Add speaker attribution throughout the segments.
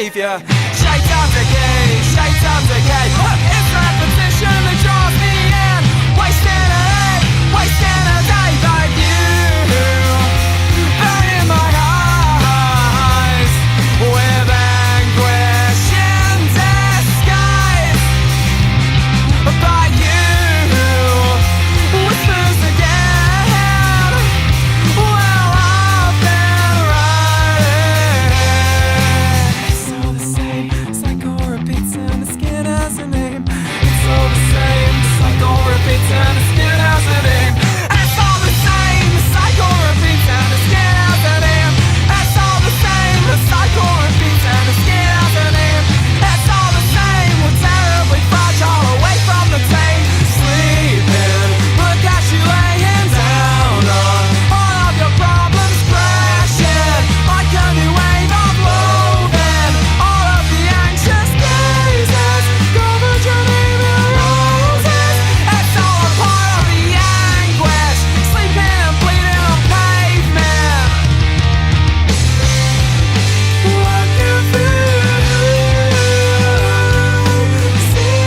Speaker 1: behaviour. Shaitan decay, it's repetition that draws me in. Wasting a day like you, burning my eyes with anguish in disguise. But you whispers again. Well, I've been right. It's all the same. Cycle repeats and the skin has a name. It's all the same. The cycle repeats and the skin has a name. It's all the same. The cycle repeats and the skin has a name. It's all the same. The cycle repeats and the skin has a name. It's all the same. We're terribly fragile, away from the tame. Sleeping, look at you laying down on all of your problems crashing like a new wave of loathing. All of the anxious gazes covered your name in roses. It's all a part of the anguish, sleeping and bleeding on pavement. What you feel, see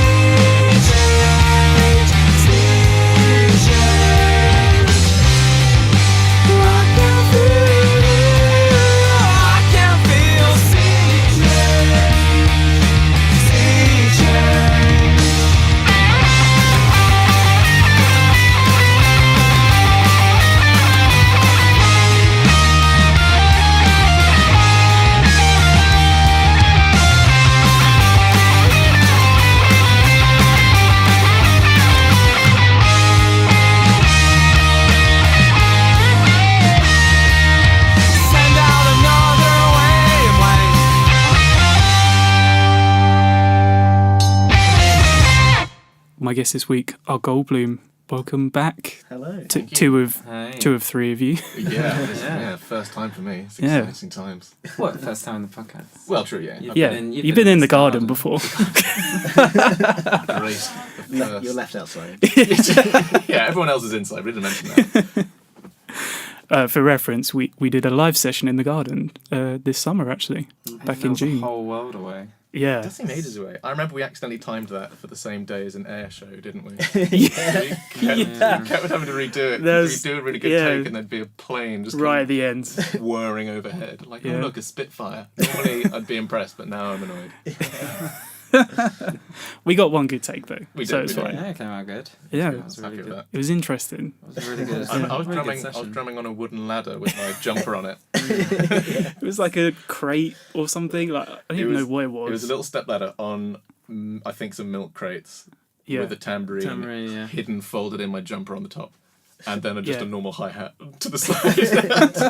Speaker 1: change, see change. I can feel, see change. Send out another wavelength.
Speaker 2: My guests this week are Goldblume. Welcome back.
Speaker 3: Hello.
Speaker 2: Two of three of you.
Speaker 4: Yeah, first time for me. It's
Speaker 2: Yeah.
Speaker 4: exciting times.
Speaker 5: What, first time on the podcast?
Speaker 4: Well, true, yeah.
Speaker 2: Yeah, you've been in the garden before.
Speaker 4: Graced the first.
Speaker 3: You're left outside.
Speaker 4: Yeah, everyone else is inside. We didn't mention that.
Speaker 2: For reference, we did a live session in the garden this summer, actually, back in
Speaker 5: Feels
Speaker 2: June.
Speaker 5: a whole world away.
Speaker 2: Yeah.
Speaker 4: That seemed ages away. I remember we accidentally timed that for the same day as an air show, didn't we?
Speaker 2: Yeah.
Speaker 4: We kept having to redo it.
Speaker 2: There's-
Speaker 4: We'd do a really good
Speaker 2: yeah.
Speaker 4: take and there'd be a plane just
Speaker 2: Right at the end.
Speaker 4: whirring overhead. Like,
Speaker 2: Yeah.
Speaker 4: oh look, a Spitfire. Normally I'd be impressed, but now I'm annoyed.
Speaker 2: We got one good take though,
Speaker 4: We
Speaker 2: so
Speaker 4: did,
Speaker 2: it's
Speaker 4: we
Speaker 2: fine.
Speaker 4: did.
Speaker 5: Yeah, it came out good.
Speaker 2: Yeah,
Speaker 4: I
Speaker 5: That
Speaker 4: was
Speaker 5: was
Speaker 4: happy
Speaker 5: really
Speaker 4: with
Speaker 5: good.
Speaker 4: that.
Speaker 2: it was interesting.
Speaker 5: It was a really good.
Speaker 4: I was
Speaker 5: really good
Speaker 4: drumming
Speaker 5: session.
Speaker 4: on a wooden ladder with my jumper on it.
Speaker 2: It was like a crate or something. Like I don't even know what it was.
Speaker 4: It was a little step ladder on, I think, some milk crates
Speaker 2: Yeah.
Speaker 4: with a tambourine,
Speaker 5: Tambourine, yeah.
Speaker 4: hidden, folded in my jumper on the top. And then just
Speaker 2: Yeah.
Speaker 4: a normal hi-hat to the side. So,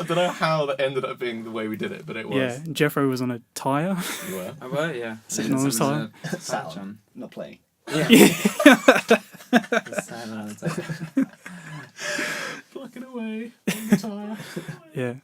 Speaker 4: I don't know how that ended up being the way we did it, but it was.
Speaker 2: Yeah, Jethro was on a tyre.
Speaker 4: You were.
Speaker 5: I were, yeah.
Speaker 2: Sitting on the
Speaker 5: Someone
Speaker 2: side.
Speaker 5: had a
Speaker 3: Sat
Speaker 5: patch
Speaker 3: on, not playing.
Speaker 5: Yeah. Sat on the side.
Speaker 4: Plucking away on the tyre.
Speaker 2: Yeah.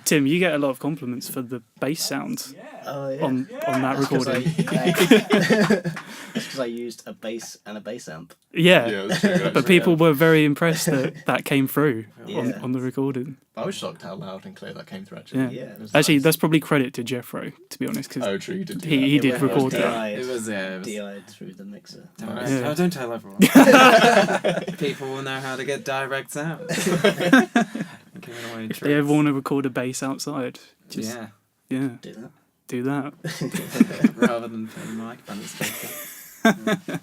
Speaker 2: Tim, you get a lot of compliments for the bass sound
Speaker 3: Oh, yeah.
Speaker 2: on that recording.
Speaker 3: That's because I used a bass and a bass amp.
Speaker 2: Yeah,
Speaker 4: Yeah, it was true,
Speaker 2: but
Speaker 4: actually.
Speaker 2: people were very impressed that came through
Speaker 3: Yeah.
Speaker 2: on the recording.
Speaker 4: I was shocked how loud and clear that came through, actually.
Speaker 2: Yeah.
Speaker 3: Yeah.
Speaker 4: It was
Speaker 2: Actually,
Speaker 4: nice.
Speaker 2: that's probably credit to Jethro, to be honest, because
Speaker 4: Oh, true, you did do
Speaker 2: he
Speaker 4: that.
Speaker 2: did
Speaker 3: It
Speaker 2: record
Speaker 3: was
Speaker 2: that.
Speaker 5: It was, yeah. It was,
Speaker 3: DI'd through the mixer.
Speaker 5: direct.
Speaker 2: Yeah.
Speaker 5: Oh, don't tell everyone. People will know how to get direct sound. Giving away
Speaker 2: If they ever want to record a bass outside, just
Speaker 5: yeah,
Speaker 3: Do that.
Speaker 2: do that.
Speaker 5: rather than putting the mic on the speaker.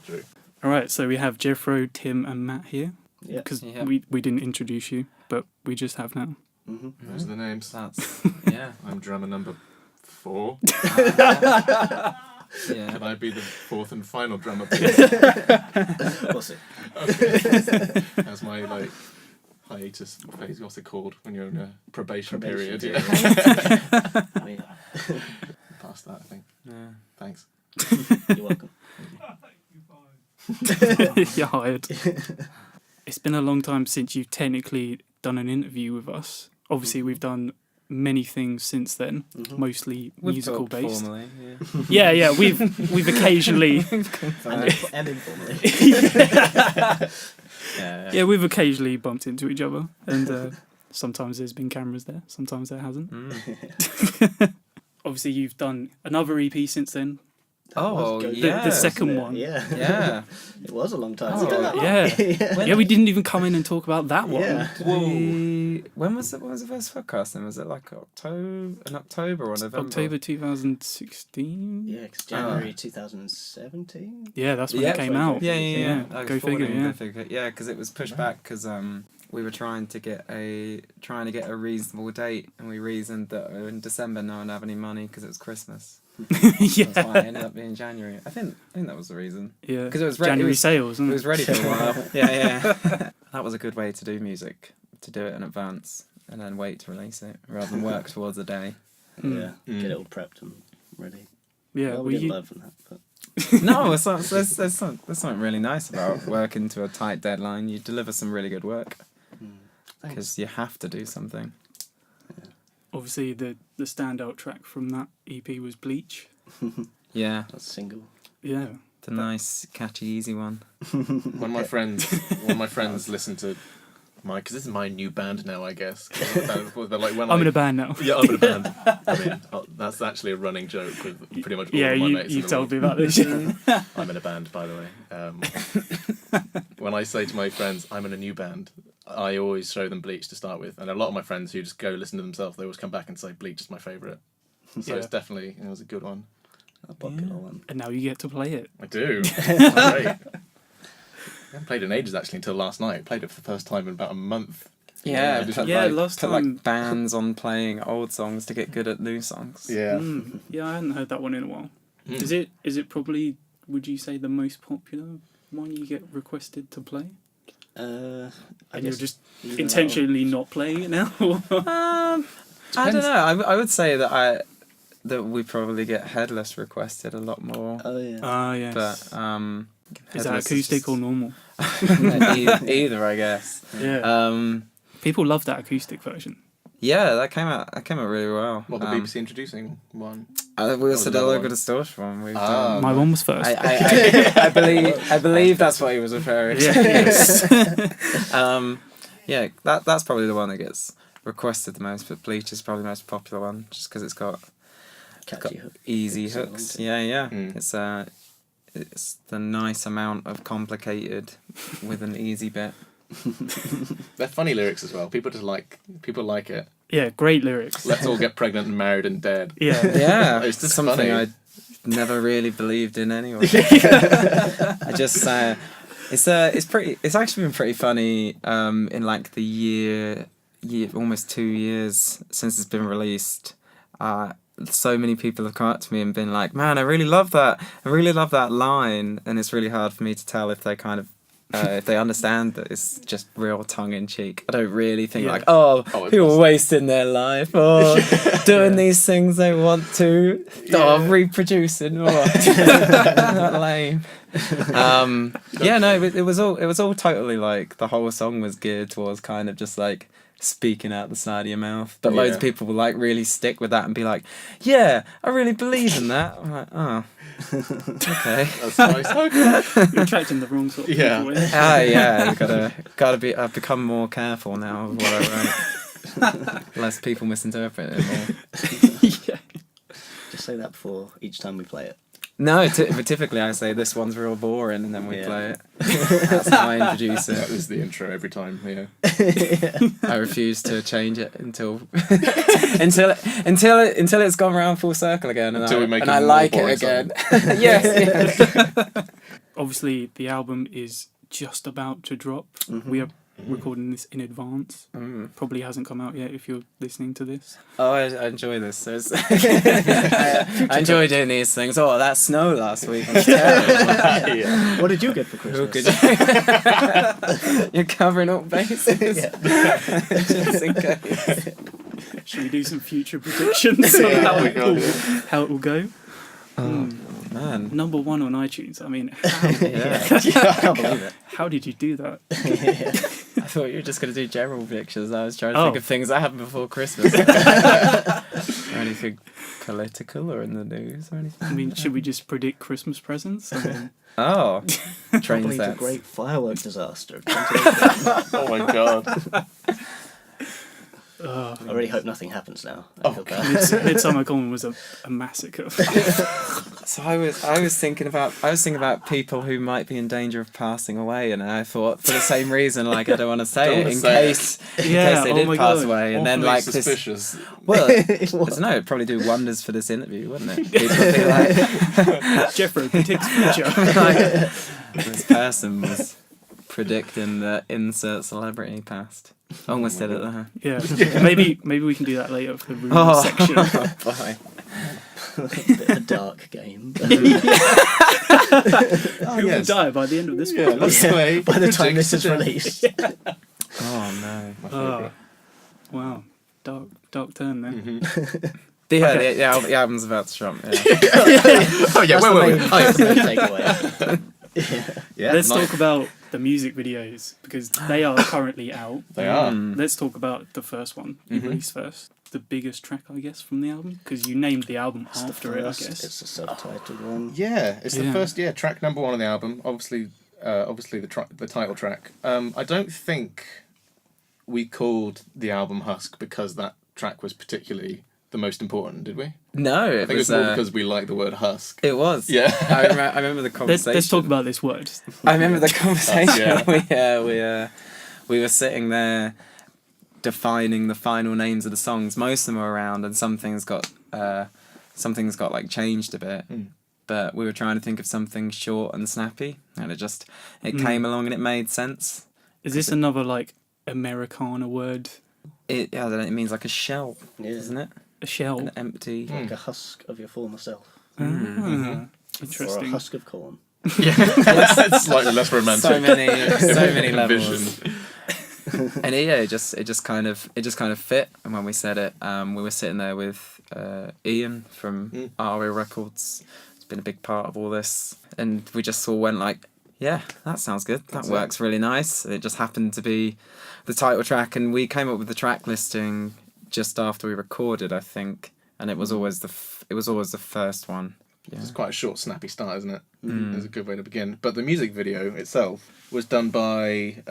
Speaker 4: True.
Speaker 2: All right, so we have Jethro, Tim, and Matt here
Speaker 3: Yeah.
Speaker 2: because
Speaker 5: Yeah.
Speaker 2: we didn't introduce you, but we just have now.
Speaker 3: Mm-hmm.
Speaker 4: Those are the names.
Speaker 5: That's yeah.
Speaker 4: I'm drummer number 4.
Speaker 5: Yeah.
Speaker 4: Can I be the fourth and final drummer, please?
Speaker 3: We'll see.
Speaker 4: As my hiatus phase, what's it called when you're in a probation period?
Speaker 3: period.
Speaker 4: Yeah.
Speaker 3: Oh, yeah.
Speaker 4: Past that, I think.
Speaker 5: Yeah.
Speaker 4: Thanks.
Speaker 3: You're welcome.
Speaker 2: You're hired. It's been a long time since you've technically done an interview with us. Obviously, we've done many things since then, mostly
Speaker 5: We've
Speaker 2: musical
Speaker 5: talked
Speaker 2: based.
Speaker 5: formally, yeah.
Speaker 2: Yeah, we've occasionally
Speaker 3: And informally.
Speaker 5: Yeah.
Speaker 2: we've occasionally bumped into each other, and Sometimes there's been cameras there, sometimes there hasn't.
Speaker 5: Mm.
Speaker 2: Obviously, you've done another EP since then.
Speaker 5: Oh,
Speaker 3: Goldblume,
Speaker 5: yeah.
Speaker 2: The second
Speaker 3: wasn't it?
Speaker 2: one.
Speaker 3: Yeah.
Speaker 5: Yeah.
Speaker 3: It was a long time
Speaker 5: Oh,
Speaker 3: ago.
Speaker 2: Yeah. Yeah, we didn't even come in and talk about that one.
Speaker 3: Yeah.
Speaker 5: When was the first podcast then? Was it like October or November?
Speaker 2: October 2016?
Speaker 3: Yeah, 'cause January 2017.
Speaker 2: Yeah, that's when
Speaker 5: Yeah,
Speaker 2: it came out.
Speaker 5: Yeah.
Speaker 2: Yeah, go figure, yeah.
Speaker 5: Yeah, because it was pushed back because we were trying to get a reasonable date, and we reasoned that in December no one would have any money because it was Christmas.
Speaker 2: Yeah.
Speaker 5: That's why it ended up being January. I think that was the reason.
Speaker 2: Yeah.
Speaker 5: Because it was
Speaker 2: January
Speaker 5: it was,
Speaker 2: sales,
Speaker 5: It
Speaker 2: isn't
Speaker 5: was
Speaker 2: it?
Speaker 5: ready for a while. Yeah. That was a good way to do music, to do it in advance and then wait to release it rather than work towards the day.
Speaker 3: Yeah, get it all prepped and ready.
Speaker 2: Yeah,
Speaker 3: Well,
Speaker 2: well,
Speaker 3: we didn't
Speaker 2: you,
Speaker 3: learn from that, but
Speaker 5: No, there's something really nice about working to a tight deadline. You deliver some really good work
Speaker 3: thanks.
Speaker 5: because you have to do something.
Speaker 2: obviously, the standout track from that EP was Bleach.
Speaker 5: Yeah,
Speaker 3: That's single.
Speaker 2: Yeah.
Speaker 5: the nice, catchy, easy one.
Speaker 4: One of my friends listened to because this is my new band now, I guess. They're like, when
Speaker 2: I'm in a band now.
Speaker 4: Yeah, I'm in a band. I mean, that's actually a running joke with pretty much all
Speaker 2: Yeah,
Speaker 4: of my mates.
Speaker 2: you
Speaker 4: in the
Speaker 2: told me
Speaker 4: world.
Speaker 2: about this.
Speaker 4: I'm in a band, by the way. When I say to my friends, I'm in a new band, I always show them Bleach to start with. And a lot of my friends who just go listen to themselves, they always come back and say Bleach is my favourite. So
Speaker 2: Yeah.
Speaker 4: it's definitely, it was a good one.
Speaker 3: A popular one.
Speaker 2: And now you get to play it.
Speaker 4: I do. It's great. I haven't played it in ages actually until last night. I played it for the first time in about a month.
Speaker 5: Yeah,
Speaker 2: last
Speaker 5: put
Speaker 2: time-
Speaker 5: like bands on playing old songs to get good at new songs.
Speaker 4: Yeah.
Speaker 2: Yeah, I hadn't heard that one in a while.
Speaker 4: Mm.
Speaker 2: Is it probably, would you say, the most popular one you get requested to play?
Speaker 3: I
Speaker 2: And you're
Speaker 3: guess
Speaker 2: just
Speaker 3: either that or-
Speaker 2: intentionally not playing it now?
Speaker 5: I don't know. I would say that we probably get headless requested a lot more.
Speaker 3: Oh yeah.
Speaker 2: Ah, yes.
Speaker 5: But
Speaker 2: Is that
Speaker 5: headless
Speaker 2: acoustic
Speaker 5: just-
Speaker 2: or normal?
Speaker 5: either, I guess.
Speaker 2: Yeah. People love that acoustic version.
Speaker 5: Yeah, that came out really well.
Speaker 4: Well, the BBC introducing one.
Speaker 5: We also did a
Speaker 4: another
Speaker 5: local
Speaker 4: one.
Speaker 5: distortion one. We've
Speaker 4: Ah.
Speaker 5: done.
Speaker 2: My one was first.
Speaker 5: I believe that's what he was referring to.
Speaker 2: Yes.
Speaker 5: Yeah, that's probably the one that gets requested the most, but Bleach is probably the most popular one just because it's got
Speaker 3: Catchy hook.
Speaker 5: easy
Speaker 3: hooks along
Speaker 5: hooks.
Speaker 3: to it.
Speaker 5: Yeah.
Speaker 4: Mm.
Speaker 5: It's the nice amount of complicated with an easy bit.
Speaker 4: They're funny lyrics as well. People like it.
Speaker 2: Yeah, great lyrics.
Speaker 4: Let's all get pregnant and married and dead.
Speaker 2: Yeah.
Speaker 5: Yeah,
Speaker 4: It's just
Speaker 5: something
Speaker 4: funny.
Speaker 5: I never really believed in anyway. I just it's actually been pretty funny in like the year almost 2 years since it's been released. So many people have come up to me and been like, "Man, I really love that line," and it's really hard for me to tell if they kind of if they understand that it's just real tongue in cheek. I don't really think
Speaker 2: Yeah.
Speaker 5: like,
Speaker 4: Oh, it
Speaker 5: people
Speaker 4: must-
Speaker 5: are wasting their life or doing these things they want to, reproducing or not lame. It was all totally like the whole song was geared towards kind of just like speaking out the side of your mouth, but loads of
Speaker 4: Yeah.
Speaker 5: people will like really stick with that and be like, yeah, I really believe in that. I'm like, oh, okay.
Speaker 4: That's nice. Okay.
Speaker 2: You're attracting the wrong sort of
Speaker 4: Yeah.
Speaker 2: people. Yeah.
Speaker 5: Yeah, gotta be. I've become more careful now with what I write. Less people misinterpret it more.
Speaker 2: Yeah.
Speaker 3: Just say that before each time we play it.
Speaker 5: No, but typically I say this one's real boring, and then we
Speaker 3: Yeah.
Speaker 5: play it. That's how I introduce
Speaker 4: That
Speaker 5: it.
Speaker 4: is the intro every time. Yeah.
Speaker 5: I refuse to change it until it's gone around full circle again, and
Speaker 4: Until we make
Speaker 5: I
Speaker 4: a more
Speaker 5: like it
Speaker 4: boring
Speaker 5: again. Yes.
Speaker 2: Obviously, the album is just about to drop. We are recording this in advance. Probably hasn't come out yet if you're listening to this.
Speaker 5: Oh, I enjoy this. So I enjoy doing these things. Oh, that snow last week was terrible.
Speaker 4: Yeah.
Speaker 3: What did you get for
Speaker 5: Who
Speaker 3: Christmas?
Speaker 5: could you? You're covering up bases. Just in case.
Speaker 2: Should we do some future predictions on how it will go?
Speaker 5: Man.
Speaker 2: Number 1 on iTunes. I mean,
Speaker 5: Yeah.
Speaker 3: I can't believe it.
Speaker 2: how did you do that?
Speaker 5: I thought you were just going to do general predictions. I was trying to think
Speaker 2: Oh.
Speaker 5: of things that happened before Christmas. Or anything political or in the news or anything.
Speaker 2: I mean, should we just predict Christmas presents? I mean,
Speaker 5: Oh. Train
Speaker 3: Probably the
Speaker 5: sets.
Speaker 3: great firework disaster.
Speaker 4: Oh my god.
Speaker 3: I really hope nothing happens now.
Speaker 4: Oh,
Speaker 3: I feel bad.
Speaker 2: Midsummer Common was a massacre.
Speaker 5: So I was thinking about people who might be in danger of passing away, and I thought for the same reason, like I don't want to say
Speaker 4: Don't
Speaker 5: it
Speaker 4: wanna
Speaker 5: in
Speaker 4: say
Speaker 5: case
Speaker 2: Yeah,
Speaker 5: they
Speaker 2: oh
Speaker 5: did
Speaker 2: my
Speaker 5: pass
Speaker 2: God.
Speaker 5: away, and then
Speaker 4: Awfully
Speaker 5: like
Speaker 4: suspicious.
Speaker 5: this. Well, I don't know. It'd probably do wonders for this interview, wouldn't it? People would be like,
Speaker 2: Jethro predicts future.
Speaker 5: like, this person was predicting the insert celebrity past. Almost did it there.
Speaker 2: Yeah. Maybe we can do that later for the rumor
Speaker 5: Oh,
Speaker 2: section.
Speaker 5: boy.
Speaker 3: Bit of a dark game.
Speaker 2: Who will die by the end of this
Speaker 4: Yeah,
Speaker 2: one?
Speaker 4: let's play.
Speaker 3: By the time
Speaker 4: Predict
Speaker 3: this is
Speaker 4: today.
Speaker 3: released.
Speaker 5: Oh no.
Speaker 4: My
Speaker 2: Oh,
Speaker 4: favourite.
Speaker 2: wow. Dark turn there.
Speaker 5: The album's about to drop. Yeah.
Speaker 4: Oh yeah, wait.
Speaker 3: That's the main takeaway.
Speaker 4: Yeah,
Speaker 2: Let's
Speaker 4: nice.
Speaker 2: talk about the music videos because they are currently out.
Speaker 4: They are.
Speaker 2: Let's talk about the first one you released first. The biggest track, I guess, from the album because you named the album
Speaker 3: It's the
Speaker 2: after it, I
Speaker 3: first,
Speaker 2: guess.
Speaker 3: It's the subtitled one.
Speaker 4: Yeah, it's the
Speaker 2: Yeah.
Speaker 4: first track number 1 on the album. Obviously the title track. I don't think we called the album Husk because that track was particularly the most important, did we?
Speaker 5: No,
Speaker 4: I
Speaker 5: it
Speaker 4: think
Speaker 5: was
Speaker 4: it's more because we like the word husk.
Speaker 5: it was.
Speaker 4: Yeah.
Speaker 5: I remember the conversation.
Speaker 2: Let's talk about this word.
Speaker 5: I remember the conversation.
Speaker 4: Yeah.
Speaker 5: We were sitting there defining the final names of the songs. Most of them were around, and something's got like changed a bit. But we were trying to think of something short and snappy, and it came along and it made sense.
Speaker 2: Is this another like Americana word?
Speaker 5: I don't know, it means like a shell,
Speaker 3: Yeah.
Speaker 5: isn't it?
Speaker 2: A shell?
Speaker 5: An empty.
Speaker 3: Like a husk of your former self.
Speaker 2: Ah,
Speaker 3: Or a
Speaker 2: interesting.
Speaker 3: husk of corn.
Speaker 4: Yeah, it's slightly less romantic.
Speaker 5: So many levels.
Speaker 4: Envision.
Speaker 5: And it just kind of fit. And when we said it, we were sitting there with Ian from Aria Records. It's been a big part of all this, and we just all went like, yeah, that sounds good. That works really nice. It just happened to be the title track, and we came up with the track listing just after we recorded, I think, and it was always the first one. Yeah.
Speaker 4: It's quite a short, snappy start, isn't it? It's a good way to begin. But the music video itself was done by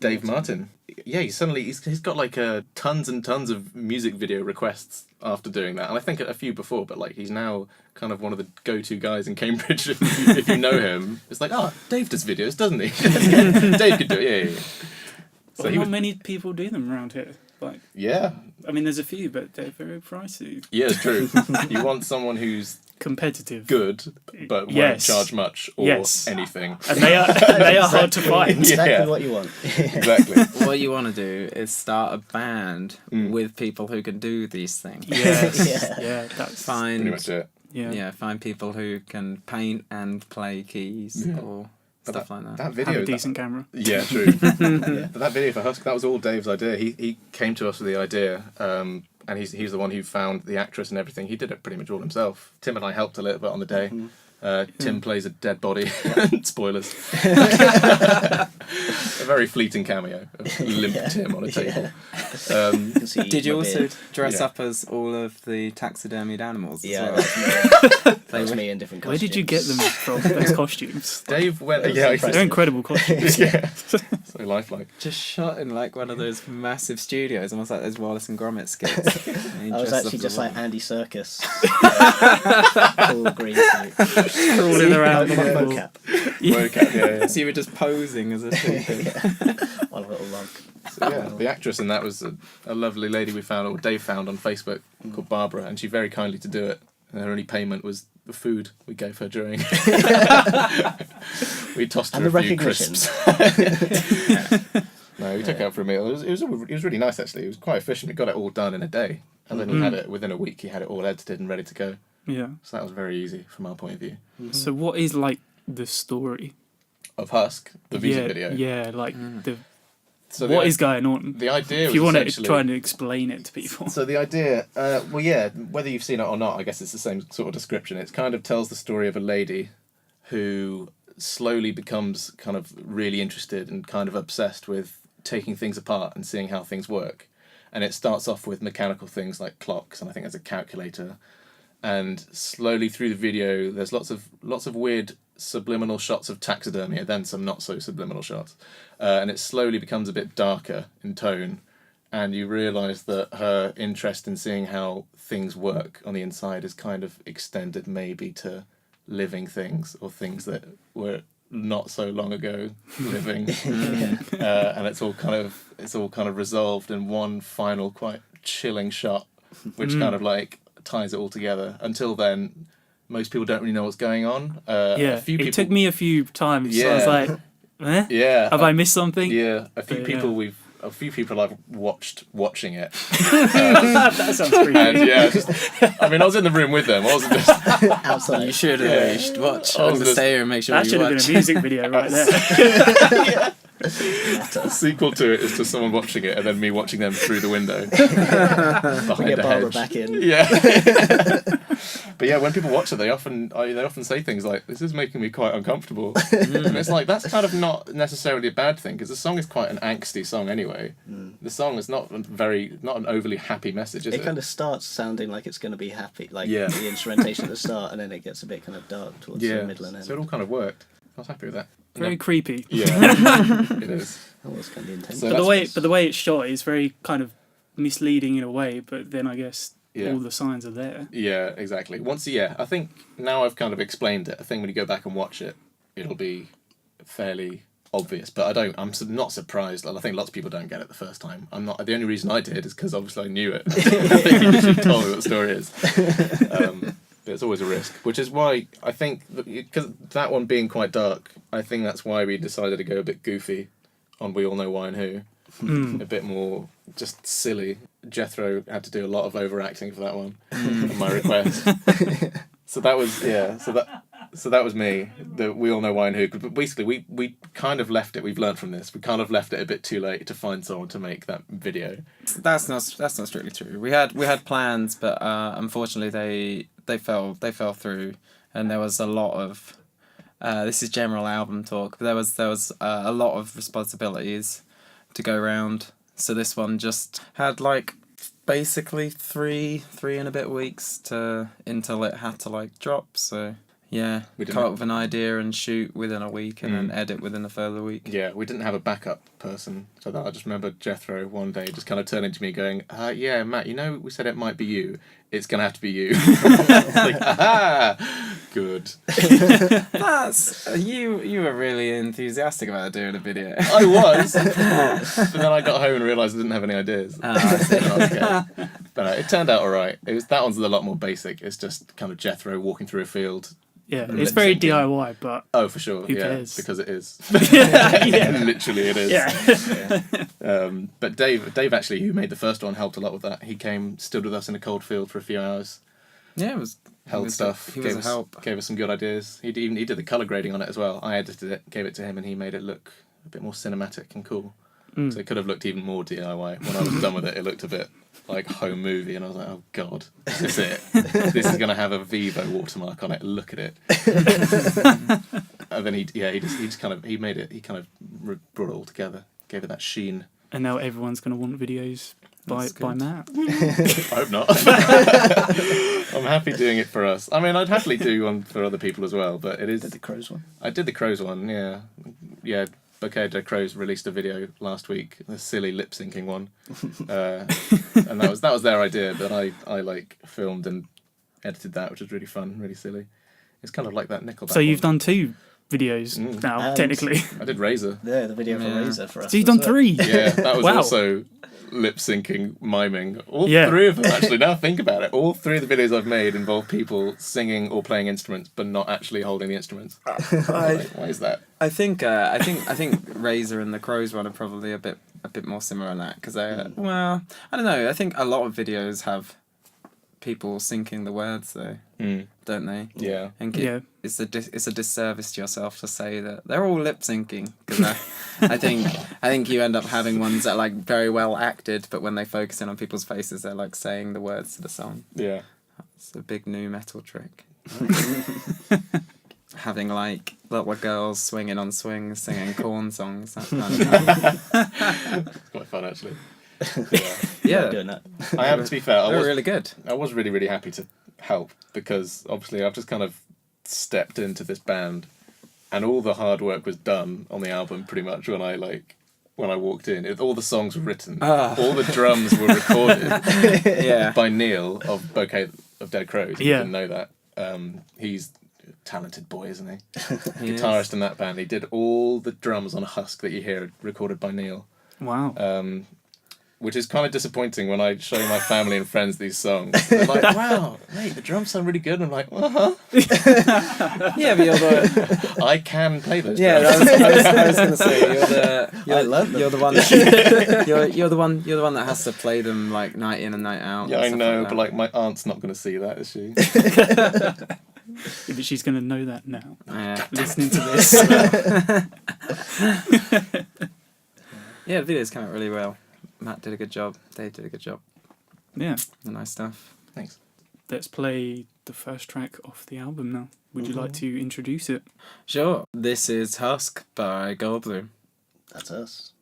Speaker 4: Dave Martin. Yeah, he's got like tons and tons of music video requests after doing that, and I think a few before. But like he's now kind of one of the go-to guys in Cambridge. If you know him, it's like, Dave does videos, doesn't he? Dave could do it. Yeah. So
Speaker 2: Well, not many people do them around here. Like,
Speaker 4: yeah,
Speaker 2: I mean, there's a few, but they're very pricey.
Speaker 4: yeah, it's true. You want someone who's
Speaker 2: Competitive.
Speaker 4: good, but won't
Speaker 2: Yes.
Speaker 4: charge much or
Speaker 2: Yes.
Speaker 4: anything.
Speaker 2: And they are hard to find.
Speaker 3: Exactly
Speaker 4: Yeah.
Speaker 3: what you want.
Speaker 4: Exactly.
Speaker 5: What you want to do is start a band with people who can do these things.
Speaker 2: Yes.
Speaker 3: Yeah.
Speaker 2: Yeah, that's
Speaker 5: Find
Speaker 4: Pretty much it.
Speaker 2: yeah.
Speaker 5: find people who can paint and play keys or stuff like that.
Speaker 4: That
Speaker 2: Have
Speaker 4: video.
Speaker 2: a decent camera.
Speaker 4: Yeah, true. But that video for Husk, that was all Dave's idea. He came to us with the idea, and he's the one who found the actress and everything. He did it pretty much all himself. Tim and I helped a little bit on the day. Tim plays a dead body. Spoilers. A very fleeting cameo of limp Tim on a table.
Speaker 3: You can see
Speaker 5: Did you
Speaker 3: my
Speaker 5: also
Speaker 3: beard.
Speaker 5: dress
Speaker 4: Yeah.
Speaker 5: up as all of the taxidermied animals as
Speaker 3: Yeah,
Speaker 5: well?
Speaker 3: that was me in different
Speaker 2: Where
Speaker 3: costumes.
Speaker 2: did you get them from? Those costumes.
Speaker 4: Dave went.
Speaker 3: That was
Speaker 4: Yeah,
Speaker 3: impressive.
Speaker 2: They're incredible costumes.
Speaker 4: yeah. So lifelike.
Speaker 5: Just shot in like one of those massive studios, almost like those Wallace and Gromit skits. And he
Speaker 3: I was
Speaker 5: dressed
Speaker 3: actually
Speaker 5: up
Speaker 3: just
Speaker 5: as
Speaker 3: like
Speaker 5: a-
Speaker 3: Andy Serkis. Cool green suit.
Speaker 2: Crawling around.
Speaker 3: My vocab.
Speaker 4: Vocab, yeah.
Speaker 5: So you were just posing as a thing.
Speaker 3: On a little log.
Speaker 4: So, yeah, the actress in that was a lovely lady we found, or Dave found on Facebook, called Barbara, and she very kindly to do it. And her only payment was the food we gave her during. We tossed her
Speaker 3: And the
Speaker 4: a few
Speaker 3: recognition.
Speaker 4: crisps. No, we took her out for a meal. It was really nice actually. It was quite efficient. We got it all done in a day, and then he had it within a week. He had it all edited and ready to go.
Speaker 2: Yeah.
Speaker 4: So that was very easy from our point of view.
Speaker 2: So what is like the story?
Speaker 4: Of Husk, the music
Speaker 2: yeah,
Speaker 4: video.
Speaker 2: Yeah, like
Speaker 4: So
Speaker 2: what is going on?
Speaker 4: the idea?
Speaker 2: If you
Speaker 4: was
Speaker 2: want to
Speaker 4: essentially-
Speaker 2: try and explain it to people.
Speaker 4: So the idea, well, yeah, whether you've seen it or not, I guess it's the same sort of description. It kind of tells the story of a lady who slowly becomes kind of really interested and kind of obsessed with taking things apart and seeing how things work. And it starts off with mechanical things like clocks, and I think there's a calculator. And slowly through the video, there's lots of weird subliminal shots of taxidermy, and then some not so subliminal shots. And it slowly becomes a bit darker in tone. and you realise that her interest in seeing how things work on the inside is kind of extended maybe to living things or things that were not so long ago living, and it's all kind of resolved in one final quite chilling shot, which kind of like ties it all together. Until then, most people don't really know what's going on.
Speaker 2: It took me a few times.
Speaker 4: Yeah.
Speaker 2: I was like, have I missed something?
Speaker 4: Yeah, a few people I've watched watching it.
Speaker 2: That sounds creepy.
Speaker 4: And I mean, I was in the room with them. I wasn't just
Speaker 3: Outside.
Speaker 5: You should watch.
Speaker 4: I was
Speaker 5: Just
Speaker 4: just-
Speaker 5: stay here and make sure
Speaker 2: That
Speaker 5: you
Speaker 2: should have
Speaker 5: watch.
Speaker 2: been a music video right there.
Speaker 4: the sequel to it is to someone watching it and then me watching them through the window
Speaker 3: We
Speaker 4: behind
Speaker 3: get
Speaker 4: a
Speaker 3: Barbara
Speaker 4: hedge.
Speaker 3: back in.
Speaker 4: Yeah. But yeah, when people watch it, they often say things like, "This is making me quite uncomfortable," and it's like that's kind of not necessarily a bad thing because the song is quite an angsty song anyway. The song is not an overly happy message, is it?
Speaker 3: It kind of starts sounding like it's going to be happy, like
Speaker 4: Yeah.
Speaker 3: the instrumentation at the start, and then it gets a bit kind of dark towards the middle and end.
Speaker 4: So it all kind of worked. I was happy with that.
Speaker 2: Very creepy.
Speaker 4: Yeah, it is.
Speaker 3: That was kind of intense.
Speaker 4: So
Speaker 2: But
Speaker 4: that's-
Speaker 2: the way it's shot is very kind of misleading in a way. But then I guess
Speaker 4: Yeah.
Speaker 2: all the signs are there.
Speaker 4: Yeah, exactly. I think now I've kind of explained it. I think when you go back and watch it, it'll be fairly obvious. But I'm not surprised. I think lots of people don't get it the first time. I'm not. The only reason I did is because obviously I knew it. I think you should tell me what the story is. But it's always a risk, which is why I think because that one being quite dark, I think that's why we decided to go a bit goofy on We All Know Why and Who. A bit more just silly. Jethro had to do a lot of overacting for that one, at my request. So that was So that was me. We All Know Why and Who. But basically, we kind of left it. We've learned from this. We kind of left it a bit too late to find someone to make that video.
Speaker 5: That's not strictly true. We had plans, but unfortunately they fell through, and there was a lot of. This is general album talk. But there was a lot of responsibilities to go around. So this one just had like basically three and a bit weeks until it had to like drop. So yeah,
Speaker 4: We didn't
Speaker 5: come
Speaker 4: have-
Speaker 5: up with an idea and shoot within a week, and then edit within a further week.
Speaker 4: Yeah, we didn't have a backup person. So that I just remember Jethro one day just kind of turning to me going, yeah, Matt, we said it might be you. It's going to have to be you. I was like, aha! Good.
Speaker 5: That's you were really enthusiastic about doing a video.
Speaker 4: I was. But then I got home and realised I didn't have any ideas.
Speaker 5: I see.
Speaker 4: Okay. But it turned out all right. That one's a lot more basic. It's just kind of Jethro walking through a field.
Speaker 2: Yeah,
Speaker 4: And
Speaker 2: it's very
Speaker 4: lip-syncing.
Speaker 2: DIY, but
Speaker 4: Oh, for sure.
Speaker 2: Who
Speaker 4: yeah,
Speaker 2: cares?
Speaker 4: because it is.
Speaker 2: yeah,
Speaker 4: Literally, it is.
Speaker 2: yeah.
Speaker 4: But Dave actually, who made the first one, helped a lot with that. He came, stood with us in a cold field for a few hours,
Speaker 5: Yeah, it was.
Speaker 4: held stuff,
Speaker 5: He was a help.
Speaker 4: gave us some good ideas. He did the colour grading on it as well. I edited it, gave it to him, and he made it look a bit more cinematic and cool. So it could have looked even more DIY. When I was done with it, it looked a bit like home movie, and I was like, oh god, is this it? This is gonna have a Vivo watermark on it. Look at it. And then he made it. He kind of brought it all together, gave it that sheen.
Speaker 2: And now everyone's going to want videos by
Speaker 5: That's good.
Speaker 2: Matt.
Speaker 4: I hope not. I'm happy doing it for us. I mean, I'd happily do one for other people as well, but it is.
Speaker 3: Did the Crows one?
Speaker 4: I did the Crows one, yeah. Yeah, Bouquet de Crows released a video last week, a silly lip syncing one. And that was their idea, but I like filmed and edited that, which was really fun, really silly. It's kind of like that Nickelback.
Speaker 2: So you've
Speaker 4: one.
Speaker 2: done 2 videos now,
Speaker 3: And-
Speaker 2: technically.
Speaker 4: I did Razor.
Speaker 3: Yeah, the video from
Speaker 5: Yeah.
Speaker 3: Razor for us.
Speaker 2: So you've
Speaker 3: as
Speaker 2: done
Speaker 3: well.
Speaker 2: 3.
Speaker 4: Yeah, that was
Speaker 2: Wow.
Speaker 4: also lip syncing, miming. All
Speaker 2: Yeah.
Speaker 4: 3 of them actually. Now think about it. All 3 of the videos I've made involve people singing or playing instruments, but not actually holding the instruments. Why is that?
Speaker 5: I think Razor and the Crows one are probably a bit more similar in that because well, I don't know. I think a lot of videos have people syncing the words though, don't they?
Speaker 4: Yeah.
Speaker 5: And
Speaker 2: Yeah.
Speaker 5: it's a disservice to yourself to say that they're all lip syncing because I think you end up having ones that are like very well acted, but when they focus in on people's faces, they're like saying the words to the song.
Speaker 4: Yeah.
Speaker 5: It's a big new metal trick. Having like little girls swinging on swings, singing corn songs. That kind of
Speaker 4: It's quite fun actually.
Speaker 5: yeah,
Speaker 3: Doing that.
Speaker 4: I am, to be fair,
Speaker 5: they're really good.
Speaker 4: I was really, really happy to help because obviously I've just kind of stepped into this band and all the hard work was done on the album pretty much when when I walked in. All the songs were written.
Speaker 5: Ah.
Speaker 4: All the drums were recorded
Speaker 5: Yeah.
Speaker 4: by Neil of Bouquet of Dead Crows. If
Speaker 2: Yeah.
Speaker 4: you didn't know that. He's a talented boy, isn't he?
Speaker 5: He is.
Speaker 4: Guitarist in that band. He did all the drums on a Husk that you hear recorded by Neil.
Speaker 2: Wow.
Speaker 4: Which is kind of disappointing when I show my family and friends these songs. They're like, wow, mate, the drums sound really good. And I'm like, uh-huh.
Speaker 5: Yeah, but you're the...
Speaker 4: I can play those
Speaker 5: Yeah,
Speaker 4: drums.
Speaker 5: I was going to say
Speaker 3: I love them.
Speaker 5: you're the one that, you're the one that has to play them like night in and night out.
Speaker 4: Yeah,
Speaker 5: and
Speaker 4: I
Speaker 5: stuff
Speaker 4: know,
Speaker 5: like
Speaker 4: but like my aunt's not going to see that, is she?
Speaker 2: Yeah, but she's going to know that now,
Speaker 5: that.
Speaker 2: listening to this.
Speaker 5: Yeah, the videos came out really well. Matt did a good job. Dave did a good job.
Speaker 2: Yeah.
Speaker 5: The nice stuff.
Speaker 4: Thanks.
Speaker 2: Let's play the first track off the album now. Would you like to introduce it?
Speaker 5: Sure. This is Husk by Goldblume.
Speaker 3: That's us.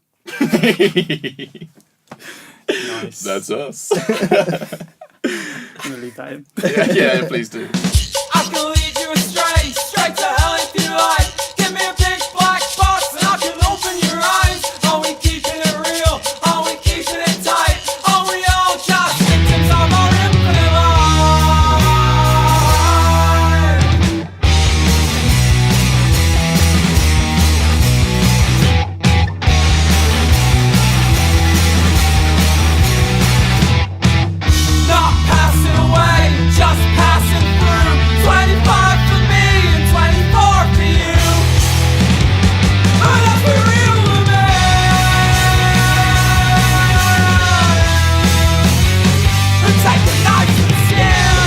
Speaker 2: Nice.
Speaker 4: That's us.
Speaker 2: I'm going to leave that in.
Speaker 4: yeah, please do.
Speaker 1: I can lead you astray, straight to hell if you like. Give me a big black box and I can open your eyes. Are we keeping it real? Are we keeping it tight? Are we all just victims of our infinite life? Not passing away, just passing through. 25 for me and 24 for you. And as we reel them in and take a knife and skin,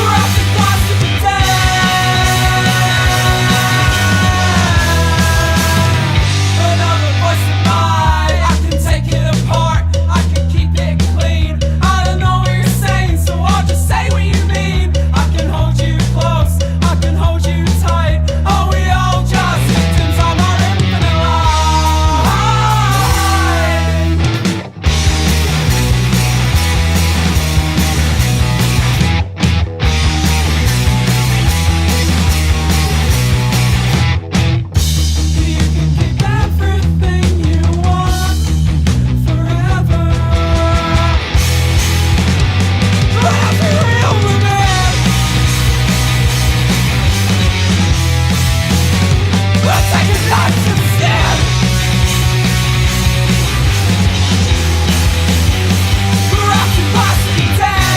Speaker 1: wrap the glass of the dead. Another voice in mine. I can take it apart, I can keep it clean. I don't know what you're saying, so I'll just say what you mean. I can hold you close, I can hold you tight. Are we all just victims of our infinite life? You can keep everything you want forever. But as we reel them in, we'll take a knife to the skin, wrap the glass of the dead.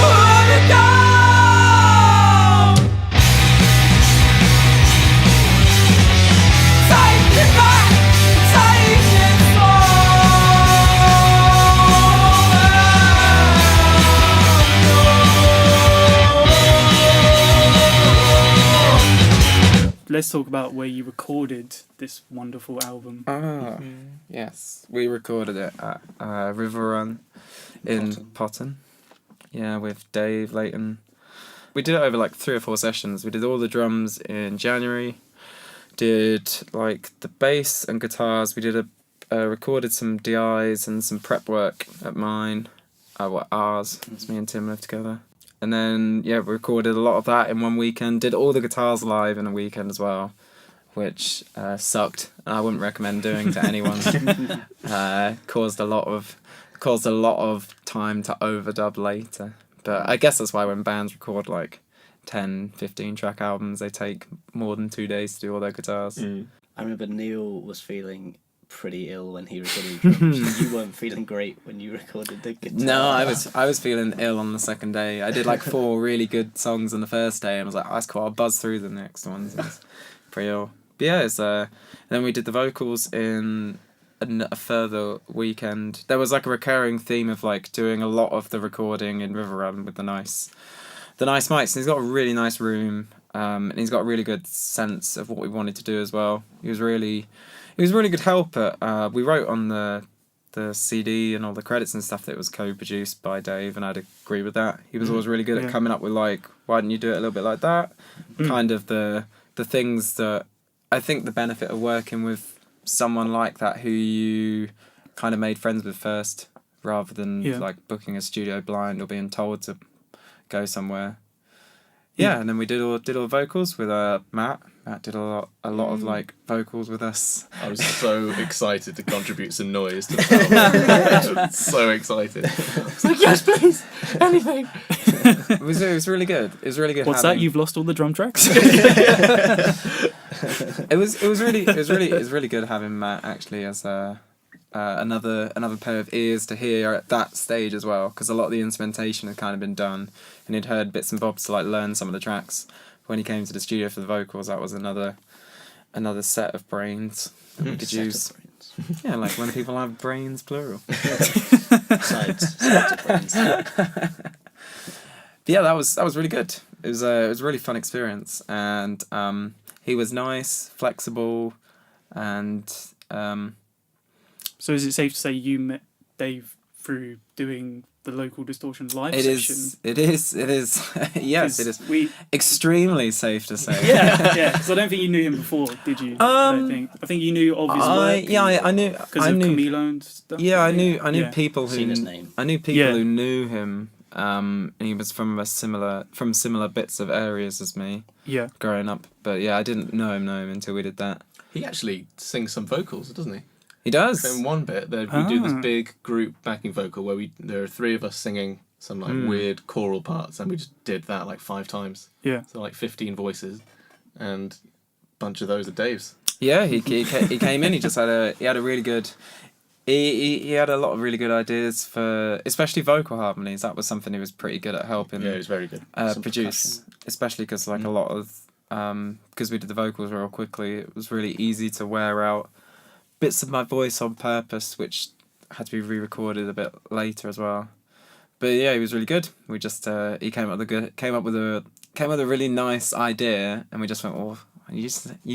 Speaker 1: Let it go! Take it back, take it slow.
Speaker 2: Let's talk about where you recorded this wonderful album.
Speaker 5: Ah, yes. We recorded it at River Run in Potton. Yeah, with Dave Layton. We did it over like 3 or 4 sessions. We did all the drums in January. Did like the bass and guitars. We did recorded some DIs and some prep work at mine. Ours. It's me and Tim lived together. And then, yeah, we recorded a lot of that in one weekend. Did all the guitars live in a weekend as well, which sucked. I wouldn't recommend doing to anyone. Caused a lot of caused a lot of time to overdub later. But I guess that's why when bands record like 10, 15 track albums, they take more than 2 days to do all their guitars.
Speaker 3: I remember Neil was feeling pretty ill when he recorded the drums. You weren't feeling great when you recorded the guitar.
Speaker 5: No, I was feeling ill on the second day. I did like 4 really good songs on the first day, and I was like, oh, that's cool, I'll buzz through the next ones. I was pretty ill. But yeah, it's then we did the vocals in a further weekend. There was like a recurring theme of like doing a lot of the recording in Riverrun with the nice mics. And he's got a really nice room, and he's got a really good sense of what we wanted to do as well. He was really good help at. We wrote on the CD and all the credits and stuff that it was co-produced by Dave, and I'd agree with that. He was always really good at coming up with like, why didn't you do it a little bit like that? Kind of the things that I think the benefit of working with someone like that who you kind of made friends with first, rather than like booking a studio blind or being told to go somewhere. Yeah, and then we did all the vocals with Matt. Matt did a lot of like vocals with us.
Speaker 4: I was so excited to contribute some noise to the album. So excited.
Speaker 5: It's like, yes, please, anything. It was really good. It was really good.
Speaker 2: What's that? You've lost all the drum tracks?
Speaker 5: It was really good having Matt actually as another pair of ears to hear at that stage as well, because a lot of the instrumentation had kind of been done, and he'd heard bits and bobs to like learn some of the tracks. When he came to the studio for the vocals, that was another set of brains that we could use. Yeah, like when people have brains, plural.
Speaker 3: Sides of brains.
Speaker 5: But yeah, that was really good. It was a really fun experience, and he was nice, flexible, and
Speaker 2: So is it safe to say you met Dave through doing the Local Distortion live session?
Speaker 5: It is. Yes, it is. Extremely safe to say.
Speaker 2: Yeah. Because I don't think you knew him before, did you? I think you knew of his work.
Speaker 5: I knew.
Speaker 2: Because of Camilo and stuff.
Speaker 5: Yeah, I knew people who.
Speaker 3: Seen his name.
Speaker 5: I knew people who knew him. And he was from similar bits of areas as me.
Speaker 2: Yeah.
Speaker 5: Growing up, but yeah, I didn't know him until we did that.
Speaker 4: He actually sings some vocals, doesn't he?
Speaker 5: He does.
Speaker 4: In one bit, we do this big group backing vocal where there are 3 of us singing some like weird choral parts, and we just did that like 5 times.
Speaker 2: Yeah.
Speaker 4: So like 15 voices, and a bunch of those are Dave's.
Speaker 5: Yeah, he came in. He just had a really good. He had a lot of really good ideas for, especially vocal harmonies. That was something he was pretty good at helping.
Speaker 4: Yeah, he was very good.
Speaker 5: Produce, especially because like a lot of because we did the vocals real quickly. It was really easy to wear out bits of my voice on purpose, which had to be re-recorded a bit later as well. But yeah, he was really good. We just he came up with a really nice idea, and we just went, "Oh, you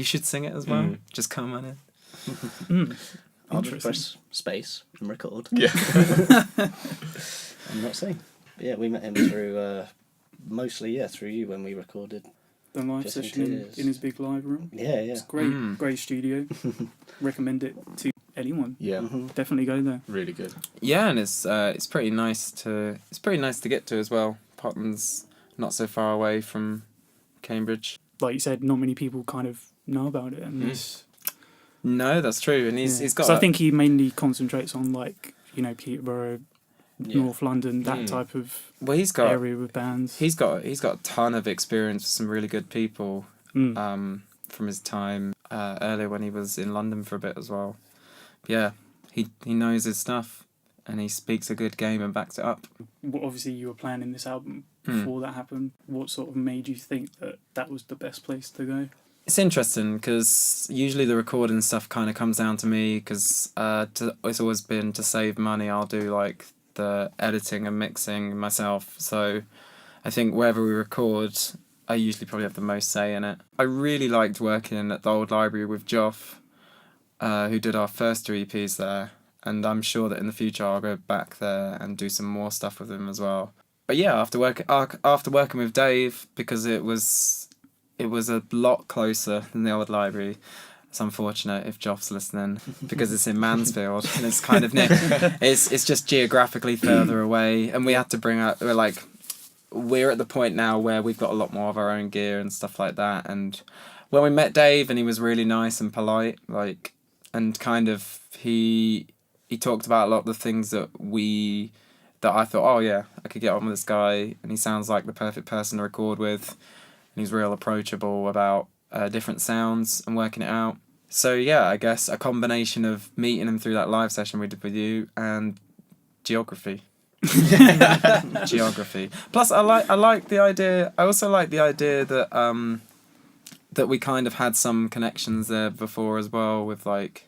Speaker 5: should sing it as well. Just come on in."
Speaker 3: I'll just press space and record.
Speaker 4: Yeah.
Speaker 3: I'm not saying. But yeah, we met him through mostly through you when we recorded
Speaker 2: The live
Speaker 3: Just
Speaker 2: session in his big live room.
Speaker 3: Yeah.
Speaker 2: It's great studio. Recommend it to anyone.
Speaker 4: Yeah.
Speaker 2: Definitely go there.
Speaker 4: Really good.
Speaker 5: Yeah, and it's pretty nice to get to as well. Potton's not so far away from Cambridge.
Speaker 2: Like you said, not many people kind of know about it, and
Speaker 5: No, that's true, and he's got.
Speaker 2: So I think he mainly concentrates on like Peterborough, North London, that type of area with bands.
Speaker 5: He's got a ton of experience with some really good people from his time earlier when he was in London for a bit as well. Yeah, he knows his stuff, and he speaks a good game and backs it up.
Speaker 2: Well, obviously, you were planning this album before that happened. What sort of made you think that was the best place to go?
Speaker 5: It's interesting because usually the recording stuff kind of comes down to me because it's always been to save money. I'll do like the editing and mixing myself. So I think wherever we record, I usually probably have the most say in it. I really liked working at the old library with Joff, who did our first 2 EPs there. And I'm sure that in the future I'll go back there and do some more stuff with him as well. But yeah, after working with Dave, because it was a lot closer than the old library. It's unfortunate if Joff's listening because it's in Mansfield and it's kind of near. It's just geographically further away, and we had to bring out. We're at the point now where we've got a lot more of our own gear and stuff like that. And when we met Dave, and he was really nice and polite, and kind of he he talked about a lot of the things that I thought, oh yeah, I could get on with this guy, and he sounds like the perfect person to record with, and he's real approachable about different sounds and working it out. So yeah, I guess a combination of meeting him through that live session we did with you and geography. Geography. Plus, I like the idea. I also like the idea that that we kind of had some connections there before as well with like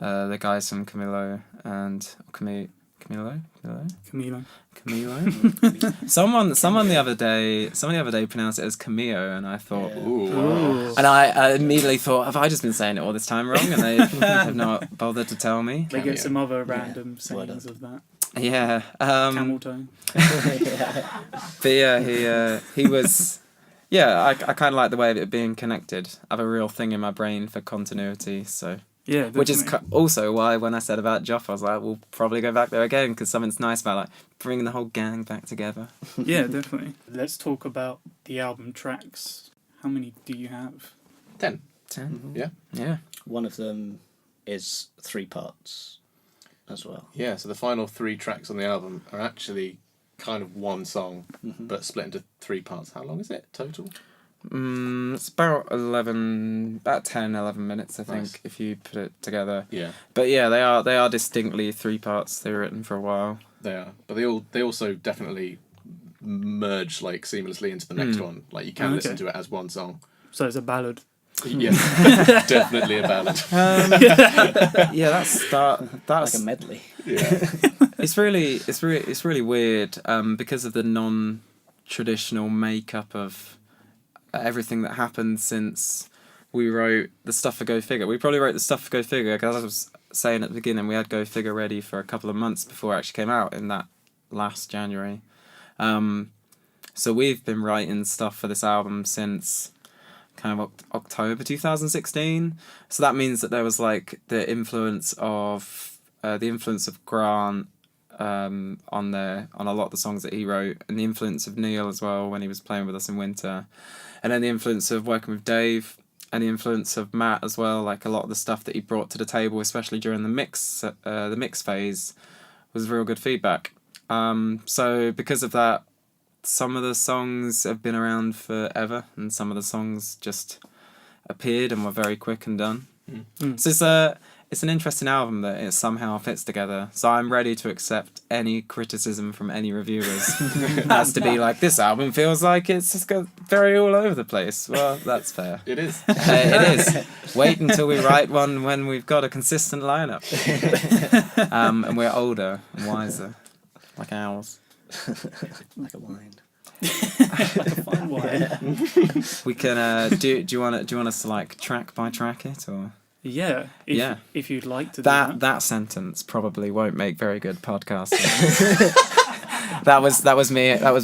Speaker 5: the guys from Camilo and Camilo. Someone the other day pronounced it as Cameo, and I thought,
Speaker 2: Ooh.
Speaker 5: and I immediately thought, have I just been saying it all this time wrong? And they have not bothered to tell me.
Speaker 2: They get some other random sayings of that.
Speaker 5: Yeah.
Speaker 2: Camel toe.
Speaker 5: But yeah, he was. Yeah, I kind of like the way of it being connected. I have a real thing in my brain for continuity, so.
Speaker 2: Yeah,
Speaker 5: which is
Speaker 2: definitely.
Speaker 5: also why when I said about Joff, I was like, we'll probably go back there again because something's nice about like bringing the whole gang back together.
Speaker 2: Yeah, definitely. Let's talk about the album tracks. How many do you have?
Speaker 4: 10.
Speaker 5: 10.
Speaker 4: Yeah.
Speaker 5: Yeah.
Speaker 3: One of them is 3 parts as well.
Speaker 4: Yeah, so the final 3 tracks on the album are actually kind of one song, but split into 3 parts. How long is it total?
Speaker 5: It's about 11 minutes, I think,
Speaker 4: Nice.
Speaker 5: if you put it together.
Speaker 4: Yeah,
Speaker 5: But yeah, they are distinctly 3 parts. They were written for a while.
Speaker 4: they are. But they also definitely merge like seamlessly into the next one. Like you can
Speaker 2: Okay.
Speaker 4: listen to it as one song.
Speaker 2: So it's a ballad.
Speaker 4: Yeah, definitely a ballad.
Speaker 5: Yeah, that's
Speaker 3: Like a medley.
Speaker 4: Yeah,
Speaker 5: it's really weird because of the non-traditional makeup of everything that happened since we wrote the stuff for Go Figure. We probably wrote the stuff for Go Figure because, as I was saying at the beginning, we had Go Figure ready for a couple of months before it actually came out in that last January. So we've been writing stuff for this album since kind of October 2016. So that means that there was like the influence of Grant on a lot of the songs that he wrote, and the influence of Neil as well when he was playing with us in Winter, and then the influence of working with Dave, and the influence of Matt as well. Like a lot of the stuff that he brought to the table, especially during the mix phase, was real good feedback. So because of that, some of the songs have been around forever, and some of the songs just appeared and were very quick and done. So it's an interesting album that it somehow fits together. So I'm ready to accept any criticism from any reviewers. It has to be like, this album feels like it's just got very all over the place. Well, that's fair.
Speaker 4: it is.
Speaker 5: It is. Wait until we write one when we've got a consistent lineup. And we're older and wiser. Like owls.
Speaker 3: Like a wine.
Speaker 2: Like a fine wine.
Speaker 5: We can do you want us to like track by track it or
Speaker 2: Yeah. If you'd like to do
Speaker 5: that sentence probably won't make very good podcasting. That was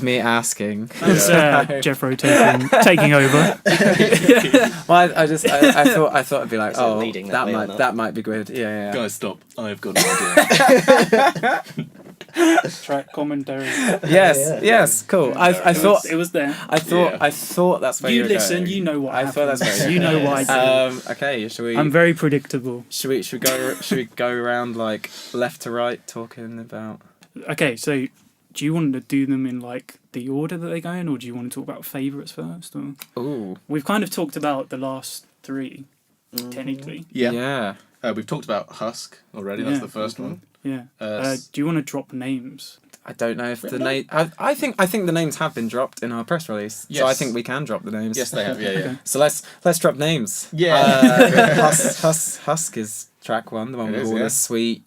Speaker 5: me asking.
Speaker 2: That's Jethro taking over.
Speaker 5: Well, I thought it'd be like,
Speaker 3: Is it
Speaker 5: oh,
Speaker 3: leading that way or not?
Speaker 5: that might be good. Yeah.
Speaker 4: Guys, stop! I've got an idea.
Speaker 2: Track commentary.
Speaker 5: Yes, cool. I thought
Speaker 2: it was there.
Speaker 5: I thought that's where
Speaker 2: You
Speaker 5: were
Speaker 2: listen,
Speaker 5: going.
Speaker 2: you know what
Speaker 5: I thought
Speaker 2: happens.
Speaker 5: that's where
Speaker 2: You know why I do.
Speaker 5: Okay, should we?
Speaker 2: I'm very predictable.
Speaker 5: Should we go around like left to right talking about?
Speaker 2: Okay, so do you want to do them in like the order that they go in, or do you want to talk about favourites first? Or
Speaker 5: Ooh.
Speaker 2: we've kind of talked about the last 3, technically.
Speaker 5: Yeah.
Speaker 4: We've talked about Husk already. That's
Speaker 2: Yeah.
Speaker 4: the first one.
Speaker 2: Yeah.
Speaker 4: Uh,
Speaker 2: Do you want to drop names?
Speaker 5: I don't know if the name. I think the names have been dropped in our press release. So I
Speaker 4: Yes.
Speaker 5: think we can drop the names.
Speaker 4: Yes, they have. Yeah, yeah.
Speaker 5: So let's drop names.
Speaker 4: Yeah.
Speaker 5: Husk is track 1, the one
Speaker 4: It
Speaker 5: with
Speaker 4: is,
Speaker 5: all
Speaker 4: yeah.
Speaker 5: the sweet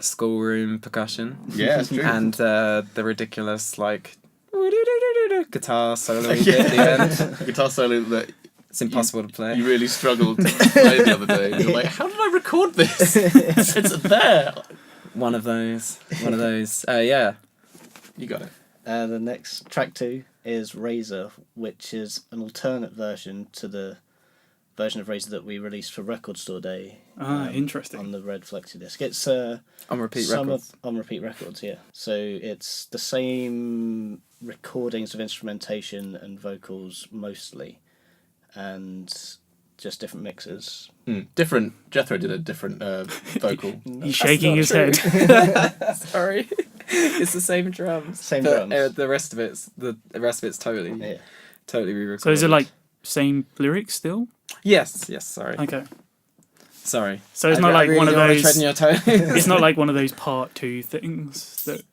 Speaker 5: schoolroom percussion.
Speaker 4: Yeah, it's true.
Speaker 5: And the ridiculous like guitar solo bit at the end.
Speaker 4: Guitar solo that
Speaker 5: It's impossible to play.
Speaker 4: you really struggled to play the other day. You're like, how did I record this? It's there.
Speaker 5: One of those. Yeah.
Speaker 4: You got it.
Speaker 3: The next track 2 is Razor, which is an alternate version to the version of Razor that we released for Record Store Day.
Speaker 2: Interesting.
Speaker 3: On the red flexi disc. It's
Speaker 5: On repeat records.
Speaker 3: on repeat records, yeah. So it's the same recordings of instrumentation and vocals mostly, and just different mixes.
Speaker 4: Different. Jethro did a different vocal.
Speaker 2: He's shaking his head.
Speaker 5: Sorry, it's the same drums.
Speaker 3: Same
Speaker 5: but,
Speaker 3: drums.
Speaker 5: the rest of it's totally
Speaker 3: Yeah.
Speaker 5: totally re-recorded.
Speaker 2: So is it like same lyrics still?
Speaker 5: Yes. Sorry.
Speaker 2: Okay.
Speaker 5: Sorry.
Speaker 2: So it's
Speaker 5: I-
Speaker 2: not
Speaker 5: I
Speaker 2: like
Speaker 5: really
Speaker 2: one of
Speaker 5: don't wanna
Speaker 2: those.
Speaker 5: tread on your toes.
Speaker 2: It's not like one of those part 2 things that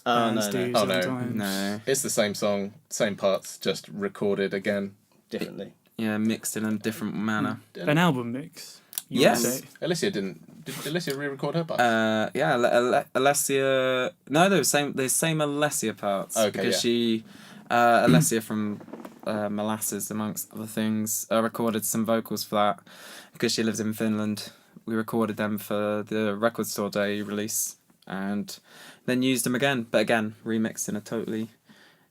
Speaker 3: Oh,
Speaker 2: bands
Speaker 3: no,
Speaker 2: do
Speaker 3: no.
Speaker 4: Oh, no.
Speaker 2: sometimes.
Speaker 5: No.
Speaker 4: It's the same song, same parts, just recorded again.
Speaker 3: Differently.
Speaker 5: Yeah, mixed in a different manner.
Speaker 2: An album mix. you would
Speaker 5: Yes.
Speaker 2: say.
Speaker 4: Alicia didn't. Did Alicia re-record her parts?
Speaker 5: Yeah, Alessia. No, they're the same Alessia parts.
Speaker 4: Okay,
Speaker 5: because
Speaker 4: yeah.
Speaker 5: she, Alessia from Molasses, amongst other things, recorded some vocals for that. Because she lives in Finland, we recorded them for the Record Store Day release, and then used them again, but again remixed in a totally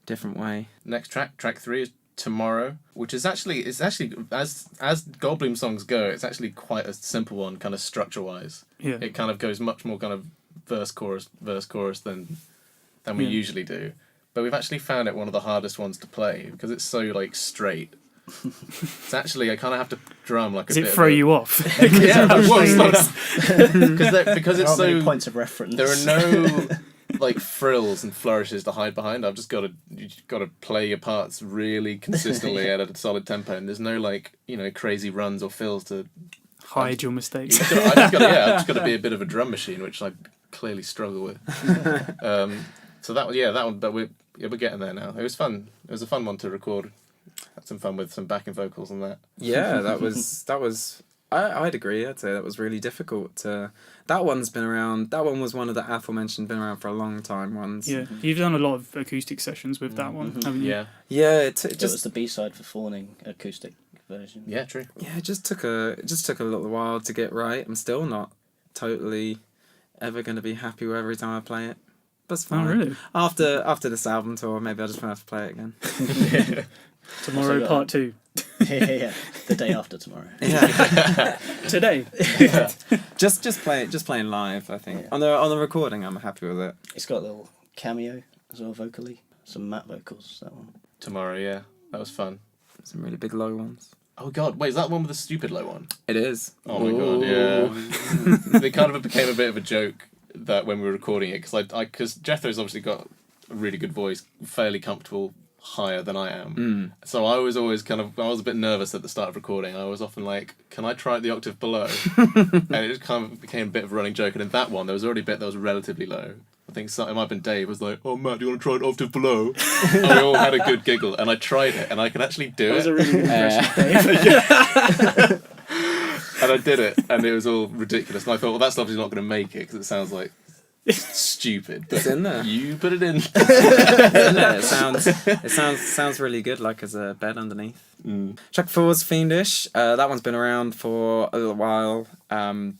Speaker 5: different way.
Speaker 4: Next track 3 is Tomorrow, which is actually as Goldblume songs go, it's actually quite a simple one, kind of structure wise.
Speaker 2: Yeah.
Speaker 4: It kind of goes much more kind of verse chorus than we
Speaker 2: Yeah.
Speaker 4: usually do. But we've actually found it one of the hardest ones to play because it's so like straight. It's actually I kind of have to drum like
Speaker 2: Does
Speaker 4: a
Speaker 2: it
Speaker 4: bit.
Speaker 2: throw
Speaker 4: of a,
Speaker 2: you off?
Speaker 4: Yeah,
Speaker 2: I'm
Speaker 4: whoa,
Speaker 2: playing
Speaker 4: slow
Speaker 2: this.
Speaker 4: down. Because
Speaker 3: There
Speaker 4: it's
Speaker 3: aren't many
Speaker 4: so
Speaker 3: points of reference.
Speaker 4: there are no like frills and flourishes to hide behind. I've just got to play your parts really consistently at a solid tempo, and there's no like crazy runs or fills to.
Speaker 2: Hide your mistakes.
Speaker 4: I've just got to be a bit of a drum machine, which I clearly struggle with. So that one, but we're getting there now. It was fun. It was a fun one to record. Had some fun with some backing vocals and that.
Speaker 5: Yeah, that was. I'd agree. I'd say that was really difficult. That one's been around. That one was one of the aforementioned, been around for a long time ones.
Speaker 2: Yeah, you've done a lot of acoustic sessions with that one, haven't you?
Speaker 4: Yeah.
Speaker 5: Yeah,
Speaker 3: It was
Speaker 5: just
Speaker 3: the B-side for Fawning acoustic version.
Speaker 4: Yeah, true.
Speaker 5: it just took a little while to get right. I'm still not totally ever going to be happy with every time I play it. That's
Speaker 2: Oh,
Speaker 5: fine.
Speaker 2: really?
Speaker 5: After this album tour, maybe I just won't have to play it again.
Speaker 2: Tomorrow,
Speaker 3: got-
Speaker 2: part 2.
Speaker 3: Yeah. The day after tomorrow.
Speaker 5: Yeah,
Speaker 2: Today.
Speaker 5: just playing live. I think
Speaker 3: Yeah.
Speaker 5: on the recording, I'm happy with it.
Speaker 3: It's got a little cameo as well vocally. Some matte vocals, that one.
Speaker 4: Tomorrow, yeah, that was fun.
Speaker 5: Some really big low ones.
Speaker 4: Oh god, wait, is that one with the stupid low one?
Speaker 5: It is.
Speaker 4: Oh my god, yeah. It kind of became a bit of a joke that when we were recording it, because Jethro's obviously got a really good voice, fairly comfortable, higher than I am. So I was always I was a bit nervous at the start of recording. I was often like, can I try the octave below? And it just kind of became a bit of a running joke. And in that one, there was already a bit that was relatively low. I think it might have been Dave was like, oh Matt, do you want to try an octave below? And we all had a good giggle. And I tried it, and I could actually do
Speaker 2: That was
Speaker 4: it.
Speaker 2: a really good impression, Dave.
Speaker 4: And I did it, and it was all ridiculous. And I thought, well, that's obviously not going to make it because it sounds like stupid. But
Speaker 5: It's in there.
Speaker 4: you put it in.
Speaker 5: Isn't it? It sounds really good, like as a bed underneath. Track 4's Fiendish. That one's been around for a little while.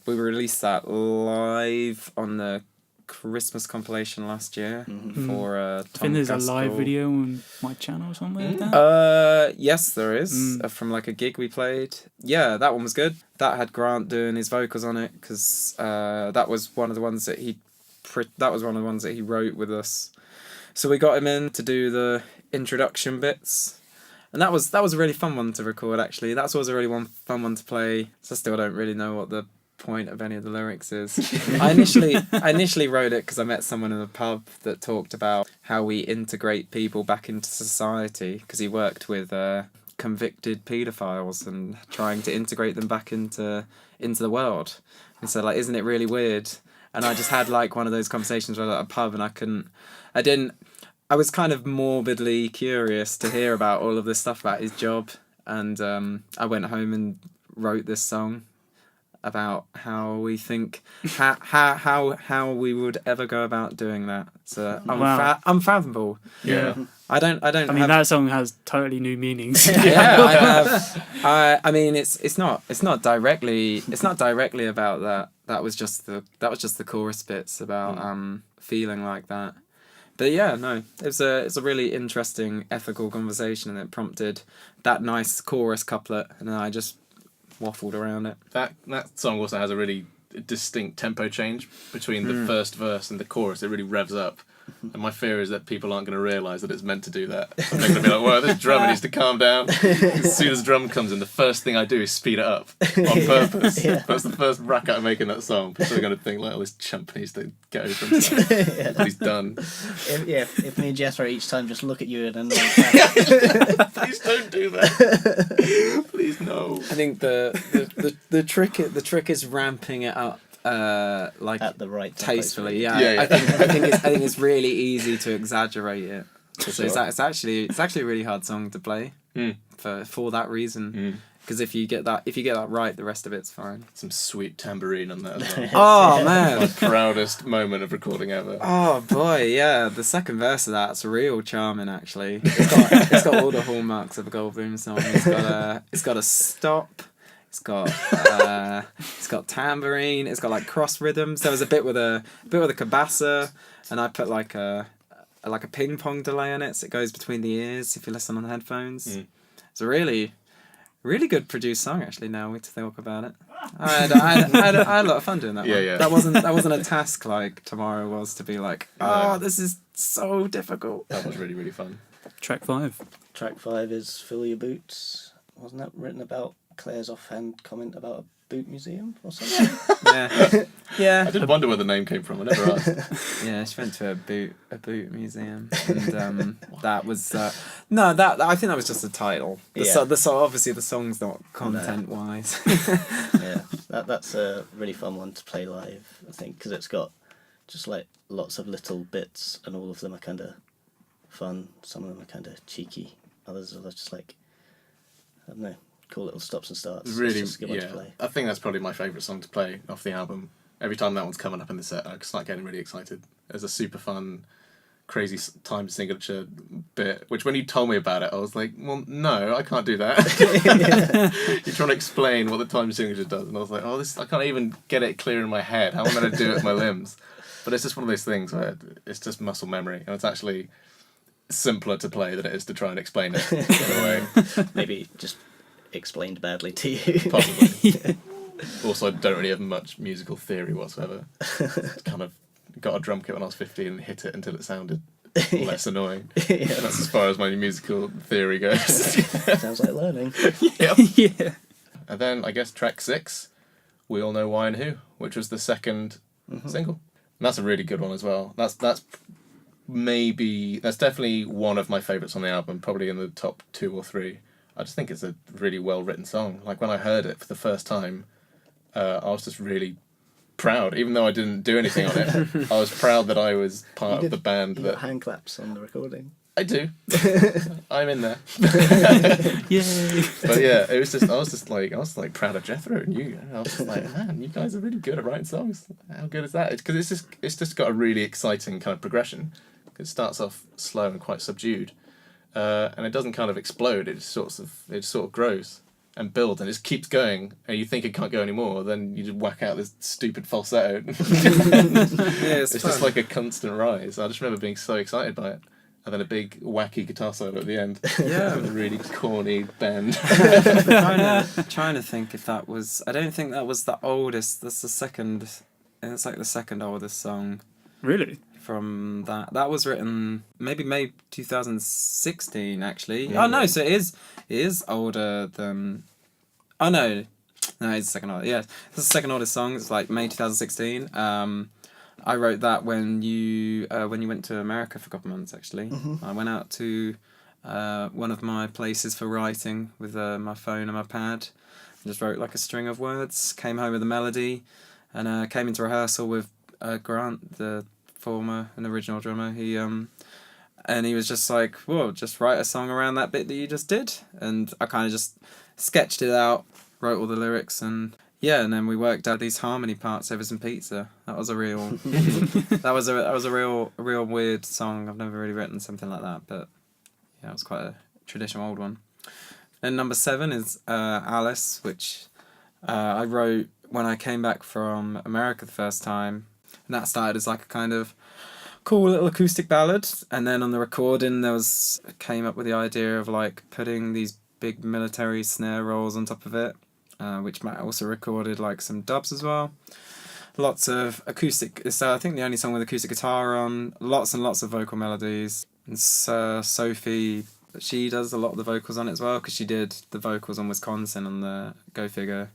Speaker 5: We released that live on the Christmas compilation last year for
Speaker 2: I
Speaker 5: Tom
Speaker 2: think there's a
Speaker 5: Gaskell.
Speaker 2: live video on my channel or something like that.
Speaker 5: Yes, there is from like a gig we played. Yeah, that one was good. That had Grant doing his vocals on it because that was one of the ones that he wrote with us. So we got him in to do the introduction bits. And that was a really fun one to record, actually. That's always a really fun one to play. So I still don't really know what the point of any of the lyrics is. I initially wrote it because I met someone in a pub that talked about how we integrate people back into society, because he worked with convicted paedophiles and trying to integrate them back into the world. And so, like, isn't it really weird? And I just had like one of those conversations where I was at a pub and I was kind of morbidly curious to hear about all of this stuff about his job, and I went home and wrote this song about how we think how we would ever go about doing that. So
Speaker 2: Wow.
Speaker 5: unfathomable.
Speaker 2: Yeah.
Speaker 5: I don't.
Speaker 2: I mean,
Speaker 5: have,
Speaker 2: that song has totally new meanings.
Speaker 5: yeah, I have. I mean, it's not directly about that. That was just the chorus bits about feeling like that. But yeah, no, it's a really interesting ethical conversation, and it prompted that nice chorus couplet, and then I just waffled around it.
Speaker 4: That song also has a really distinct tempo change between the first verse and the chorus. It really revs up. And my fear is that people aren't going to realise that it's meant to do that. And they're going to be like, well, this drummer needs to calm down. As soon as the drum comes in, the first thing I do is speed it up on purpose.
Speaker 3: Yeah.
Speaker 4: That's the first racket I make in that song. People are going to think, like, oh, this chump needs to get over himself. He's done.
Speaker 3: If me and Jethro each time just look at you and then like,
Speaker 4: Please don't do that. Please no.
Speaker 5: I think the trick is ramping it up like
Speaker 3: at the right tempo.
Speaker 5: tastefully. Yeah,
Speaker 4: Yeah, yeah.
Speaker 5: I think it's really easy to exaggerate it. So it's actually a really hard song to play for that reason. Because if you get that right, the rest of it's fine.
Speaker 4: Some sweet tambourine on that as well.
Speaker 5: Oh
Speaker 4: My
Speaker 5: man.
Speaker 4: proudest moment of recording ever.
Speaker 5: Oh boy, yeah. The second verse of that's real charming. Actually, it's got all the hallmarks of a Goldblume song. It's got a stop. It's got tambourine. It's got like cross rhythms. There was a bit with a cabassa, and I put like a ping pong delay on it, so it goes between the ears if you listen on the headphones. It's a really good produced song actually. Now we talk about it, I had a lot of fun doing that.
Speaker 4: Yeah,
Speaker 5: one.
Speaker 4: yeah.
Speaker 5: That wasn't a task like Tomorrow was to be like, oh, this is so difficult.
Speaker 4: That was really, really fun.
Speaker 2: Track 5.
Speaker 3: Track 5 is Fill Your Boots. Wasn't that written about Claire's offhand comment about a boot museum or something?
Speaker 5: Yeah.
Speaker 4: I did wonder where the name came from. I never asked.
Speaker 5: Yeah, she went to a boot museum, and that was no, that I think that was just a title. Obviously the song's not content wise.
Speaker 3: Yeah, that's a really fun one to play live, I think, because it's got just like lots of little bits, and all of them are kind of fun. Some of them are kind of cheeky. Others are just like, I don't know, cool little stops and starts.
Speaker 4: Really,
Speaker 3: it's just a good one to play.
Speaker 4: I think that's probably my favourite song to play off the album. Every time that one's coming up in the set, I start getting really excited. There's a super fun, crazy time signature bit, which when you told me about it, I was like, well, no, I can't do that. You're trying to explain what the time signature does, and I was like, oh, I can't even get it clear in my head. How am I going to do it with my limbs? But it's just one of those things where it's just muscle memory, and it's actually simpler to play than it is to try and explain it in a way.
Speaker 3: Maybe just explained badly to you.
Speaker 4: Possibly. Also, I don't really have much musical theory whatsoever. Kind of got a drum kit when I was 15 and hit it until it sounded less annoying.
Speaker 3: Yeah.
Speaker 4: That's as far as my musical theory goes.
Speaker 3: Sounds like learning.
Speaker 4: Yep.
Speaker 2: Yeah.
Speaker 4: And then I guess track 6, We All Know Why and Who, which was the second single. And that's a really good one as well. That's definitely one of my favourites on the album, probably in the top 2 or 3. I just think it's a really well written song. Like when I heard it for the first time, I was just really proud, even though I didn't do anything on it. I was proud that I was part of the band.
Speaker 3: You got hand claps on the recording.
Speaker 4: I do. I'm in there.
Speaker 2: Yay.
Speaker 4: But yeah, I was like proud of Jethro and you. I was just like, man, you guys are really good at writing songs. How good is that? Because it's just got a really exciting kind of progression. It starts off slow and quite subdued, and it doesn't kind of explode. It sort of grows and builds, and it just keeps going. And you think it can't go anymore, then you just whack out this stupid falsetto. It's just like a constant rise. I just remember being so excited by it. And then a big wacky guitar solo at the end.
Speaker 5: Yeah.
Speaker 4: With a really corny bend.
Speaker 5: trying to think if that was. I don't think that was the oldest. That's the second. It's like the second oldest song
Speaker 2: Really?
Speaker 5: from that. That was written maybe May 2016 actually.
Speaker 3: Yeah.
Speaker 5: Oh no, so it is older than. Oh no, it's the second oldest. Yeah, it's the second oldest song. It's like May 2016. I wrote that when you went to America for a couple of months, actually. I went out to one of my places for writing with my phone and my pad. I just wrote like a string of words, came home with a melody, and came into rehearsal with Grant, the former and original drummer. And he was just like, well, just write a song around that bit that you just did. And I kind of just sketched it out, wrote all the lyrics, and... yeah, and then we worked out these harmony parts over some pizza. That was a real, that was a real weird song. I've never really written something like that, but yeah, it was quite a traditional old one. Then number 7 is Alice, which I wrote when I came back from America the first time, and that started as like a kind of cool little acoustic ballad. And then on the recording, came up with the idea of like putting these big military snare rolls on top of it. Which Matt also recorded like some dubs as well. Lots of acoustic. It's I think the only song with acoustic guitar on. Lots and lots of vocal melodies. And Sophie, she does a lot of the vocals on it as well because she did the vocals on Wisconsin on the Go Figure,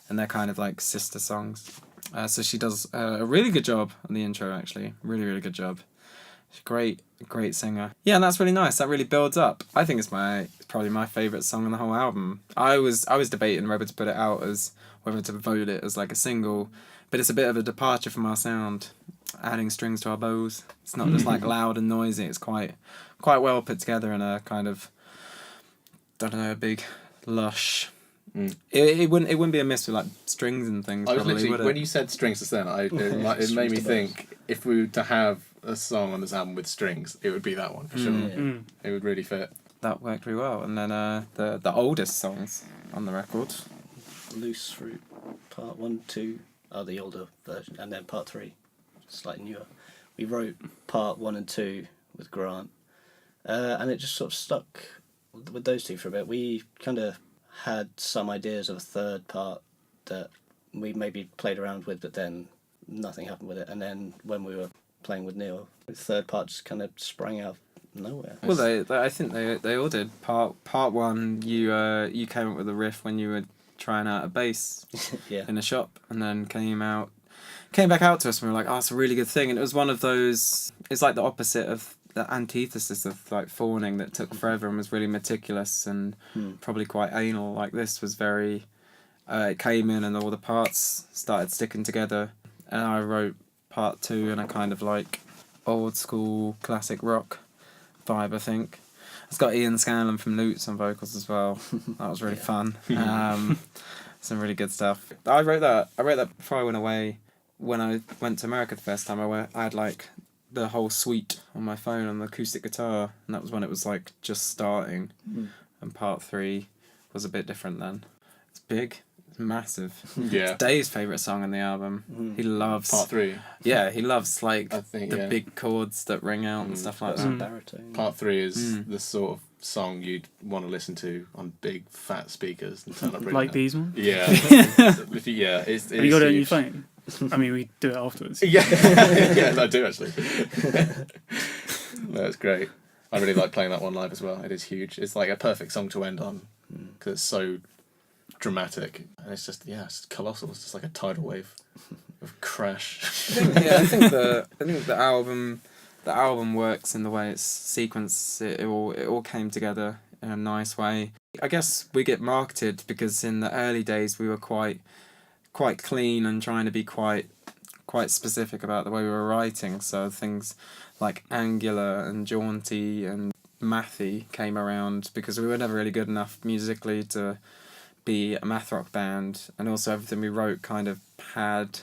Speaker 5: and they're kind of like sister songs. So she does a really good job on the intro actually. Really, really good job. She's a great singer. Yeah, and that's really nice. That really builds up. I think it's probably my favourite song on the whole album. I was debating whether to put it out as whether to vote it as like a single, but it's a bit of a departure from our sound, adding strings to our bows. It's not just like loud and noisy. It's quite well put together in a kind of, I don't know, a big lush. It wouldn't be a miss with like strings and things.
Speaker 4: I was
Speaker 5: probably,
Speaker 4: literally,
Speaker 5: would it?
Speaker 4: when you said strings just then, it made me think if we were to have a song on this album with strings, it would be that one for sure. It would really fit.
Speaker 5: That worked really well. And then the oldest songs on the record.
Speaker 3: Loose Fruit, part 1, 2 are the older version, and then part 3, slightly newer. We wrote part 1 and 2 with Grant, and it just sort of stuck with those two for a bit. We kind of had some ideas of a third part that we maybe played around with, but then nothing happened with it. And then when we were playing with Neil, the third part just kind of sprang out of nowhere.
Speaker 5: Well, I think they all did. Part 1, you came up with a riff when you were trying out a bass in a shop, and then came back out to us and we were like, oh, it's a really good thing. And it was one of those, it's like the opposite of the antithesis of like Fawning that took forever and was really meticulous and probably quite anal. Like this was very, it came in and all the parts started sticking together, and I wrote part 2 in a kind of like old school classic rock vibe, I think. It's got Ian Scanlon from Loots on vocals as well. That was really fun. Some really good stuff. I wrote that before I went away. When I went to America the first time, I had like the whole suite on my phone on the acoustic guitar, and that was when it was like just starting. And part 3 was a bit different then. It's big. It's massive.
Speaker 4: Yeah.
Speaker 5: It's Dave's favourite song on the album. He loves
Speaker 4: Part 3.
Speaker 5: Yeah, he loves like
Speaker 4: I think,
Speaker 5: the big chords that ring out and stuff like that.
Speaker 3: Baritone.
Speaker 4: Part 3 is the sort of song you'd want to listen to on big fat speakers and turn up really
Speaker 2: Like
Speaker 4: loud.
Speaker 2: these ones?
Speaker 4: Yeah. Yeah. It's
Speaker 2: Have you got it on your
Speaker 4: huge.
Speaker 2: phone? I mean, we do it afterwards.
Speaker 4: Yeah. Yeah, I do actually. No, it's great. I really like playing that one live as well. It is huge. It's like a perfect song to end on because it's so dramatic, and it's just it's colossal. It's just like a tidal wave of crash.
Speaker 5: I think the album works in the way it's sequenced. It all came together in a nice way. I guess we get marketed because in the early days we were quite clean and trying to be quite specific about the way we were writing. So things like angular and jaunty and mathy came around because we were never really good enough musically to be a math rock band, and also everything we wrote kind of had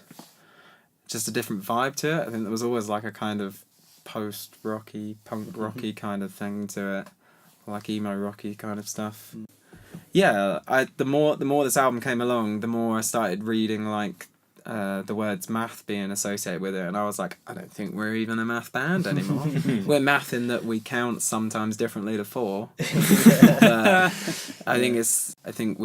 Speaker 5: just a different vibe to it. I think there was always like a kind of post-rocky, punk-rocky kind of thing to it, like emo-rocky kind of stuff. Yeah, the more this album came along, the more I started reading like the words math being associated with it, and I was like, I don't think we're even a math band anymore. We're math in that we count sometimes differently to 4. I think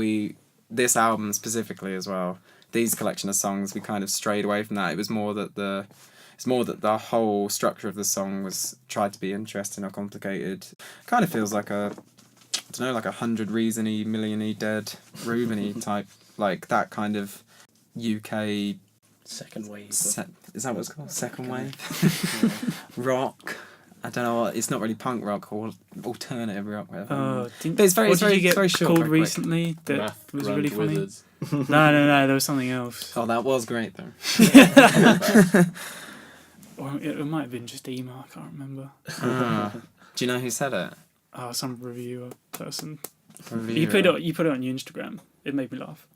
Speaker 5: this album specifically as well, these collection of songs, we kind of strayed away from that. It was more that the whole structure of the song was tried to be interesting or complicated. Kind of feels like a 100 Reason-y, Million-y Dead, Reuben-y type, like that kind of UK
Speaker 3: second wave.
Speaker 5: Is that what it's called? Second wave? Rock. I don't know. It's not really punk rock or alternative rock. But it's very,
Speaker 2: what did you get
Speaker 5: very short,
Speaker 2: called
Speaker 5: very quick.
Speaker 2: recently that
Speaker 4: Math
Speaker 2: was
Speaker 4: Grand
Speaker 2: really funny?
Speaker 4: Wizards.
Speaker 2: No, there was something else.
Speaker 5: Oh, that was great though.
Speaker 2: Or it might have been just emo, I can't remember.
Speaker 5: Do you know who said it?
Speaker 2: Some reviewer person.
Speaker 5: Reviewer.
Speaker 2: You put it on your Instagram. It made me laugh.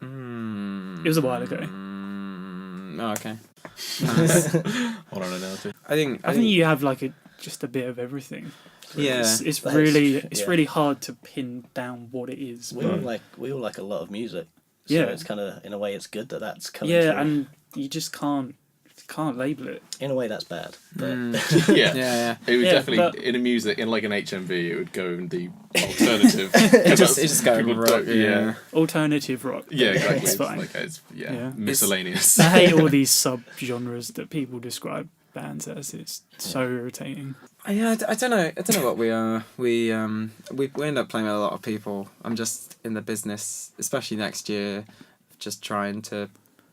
Speaker 2: It was a while ago.
Speaker 5: Oh, okay.
Speaker 4: Hold on now too.
Speaker 5: I think
Speaker 2: you have like just a bit of everything.
Speaker 5: Yeah.
Speaker 2: It's really hard to pin down what it is.
Speaker 3: We all like a lot of music. So
Speaker 2: Yeah.
Speaker 3: it's kind of, in a way, it's good that that's coming
Speaker 2: Yeah,
Speaker 3: through.
Speaker 2: and you just can't can't label it.
Speaker 3: In a way, that's bad. But
Speaker 4: Yeah. It would
Speaker 2: Yeah,
Speaker 4: definitely
Speaker 2: but-
Speaker 4: in a music in like an HMV. It would go in the alternative.
Speaker 5: It just go
Speaker 4: People
Speaker 5: rock,
Speaker 4: don't-
Speaker 5: yeah.
Speaker 2: Alternative rock.
Speaker 4: Yeah, exactly.
Speaker 2: It's
Speaker 4: It's
Speaker 2: fine.
Speaker 4: like it's
Speaker 5: Yeah.
Speaker 4: miscellaneous.
Speaker 2: I hate all these sub-genres that people describe bands as. It's so irritating.
Speaker 5: Yeah, I don't know. I don't know what we are. We end up playing with a lot of people. I'm just in the business, especially next year, just trying to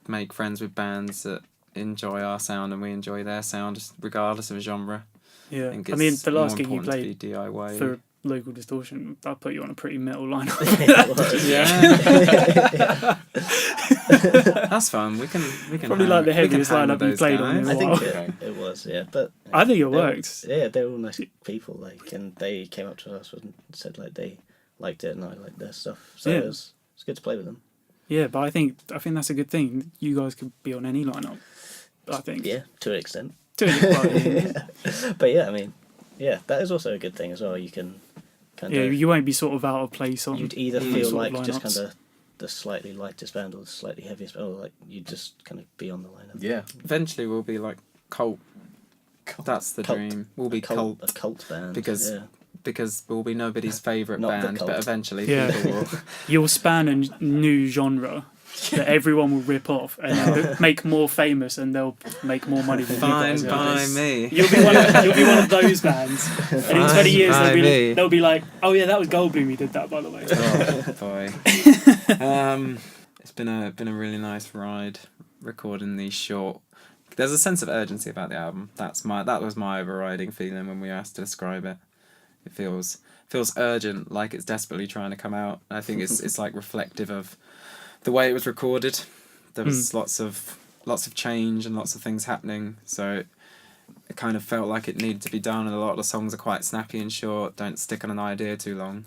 Speaker 5: make friends with bands that enjoy our sound and we enjoy their sound, regardless of genre.
Speaker 2: Yeah,
Speaker 5: think
Speaker 2: I mean,
Speaker 5: it's
Speaker 2: the last
Speaker 5: more
Speaker 2: gig you
Speaker 5: important to
Speaker 2: played
Speaker 5: be DIY.
Speaker 2: for Local Distortion, I put you on a pretty metal lineup.
Speaker 5: Yeah, that's fun. We can
Speaker 2: Probably like the heaviest
Speaker 5: hang with
Speaker 2: lineup you
Speaker 5: those
Speaker 2: played on
Speaker 5: guys.
Speaker 2: in
Speaker 3: I
Speaker 2: a
Speaker 3: think
Speaker 2: while.
Speaker 3: it was, yeah. But
Speaker 2: I think it
Speaker 3: they were-
Speaker 2: worked.
Speaker 3: Yeah, they were all nice people, like, and they came up to us and said like they liked it and I liked their stuff. So
Speaker 2: Yeah.
Speaker 3: it's good to play with them.
Speaker 2: Yeah, but I think that's a good thing. You guys could be on any lineup. I think.
Speaker 3: Yeah, to an extent.
Speaker 2: But
Speaker 3: But yeah, I mean, yeah, that is also a good thing as well. You can kind
Speaker 2: yeah,
Speaker 3: of
Speaker 2: you won't be sort of out of place on.
Speaker 3: you'd either
Speaker 2: those
Speaker 3: feel
Speaker 2: sort of
Speaker 3: like just
Speaker 2: lineups.
Speaker 3: kind of the slightly lightest band or the slightly heaviest band, or like you just kind of be on the lineup.
Speaker 4: Yeah.
Speaker 5: Eventually, we'll be like cult. That's the
Speaker 3: Cult.
Speaker 5: dream. We'll be
Speaker 3: a
Speaker 5: cult
Speaker 3: cult band.
Speaker 5: because-
Speaker 3: yeah.
Speaker 5: because we'll be nobody's favourite
Speaker 3: Not the
Speaker 5: band,
Speaker 3: cult.
Speaker 5: but eventually
Speaker 2: Yeah.
Speaker 5: people will.
Speaker 2: You'll span a new genre that everyone will rip off and then make more famous, and they'll make more money than
Speaker 5: Fine
Speaker 2: you guys.
Speaker 5: by me.
Speaker 2: You'll be one of those bands, and in 20 years
Speaker 5: Fine by me.
Speaker 2: they'll be like, "Oh yeah, that was Goldblume. He did that, by the way."
Speaker 5: Oh boy. It's been a really nice ride recording these short. There's a sense of urgency about the album. That was my overriding feeling when we were asked to describe it. It feels urgent, like it's desperately trying to come out. I think it's like reflective of the way it was recorded. There was lots of change and lots of things happening, so it kind of felt like it needed to be done. And a lot of the songs are quite snappy and short. Don't stick on an idea too long.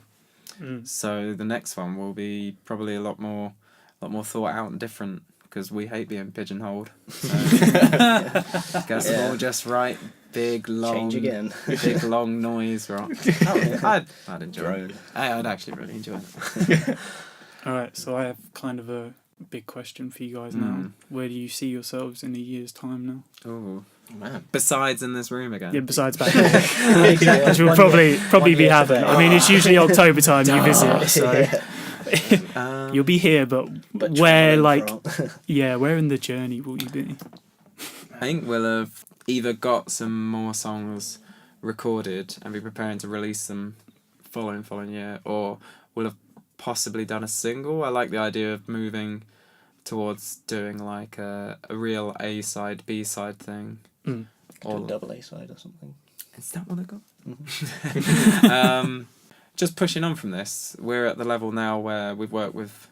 Speaker 5: So the next one will be probably a lot more thought out and different, because we hate being pigeonholed. So guess we'll just write big long
Speaker 3: Change again.
Speaker 5: big long noise rock. I'd enjoy it. I'd actually really enjoy it.
Speaker 2: All right, so I have kind of a big question for you guys now. Where do you see yourselves in a year's time now?
Speaker 5: Oh
Speaker 4: Man.
Speaker 5: besides in this room again.
Speaker 2: Yeah, besides back here, which will probably be
Speaker 3: year
Speaker 2: happening.
Speaker 3: today.
Speaker 2: I mean, it's usually October time you visit, so you'll be here. But
Speaker 3: But
Speaker 2: where,
Speaker 3: travelling
Speaker 2: like,
Speaker 3: for-
Speaker 2: where in the journey will you be?
Speaker 5: I think we'll have either got some more songs recorded and be preparing to release them following year, or we'll have possibly done a single. I like the idea of moving towards doing like a real A side, B side thing.
Speaker 3: Do
Speaker 5: Or
Speaker 3: a double A side or something.
Speaker 5: is that what I got?
Speaker 3: Mm-hmm.
Speaker 5: Just pushing on from this, we're at the level now where we work with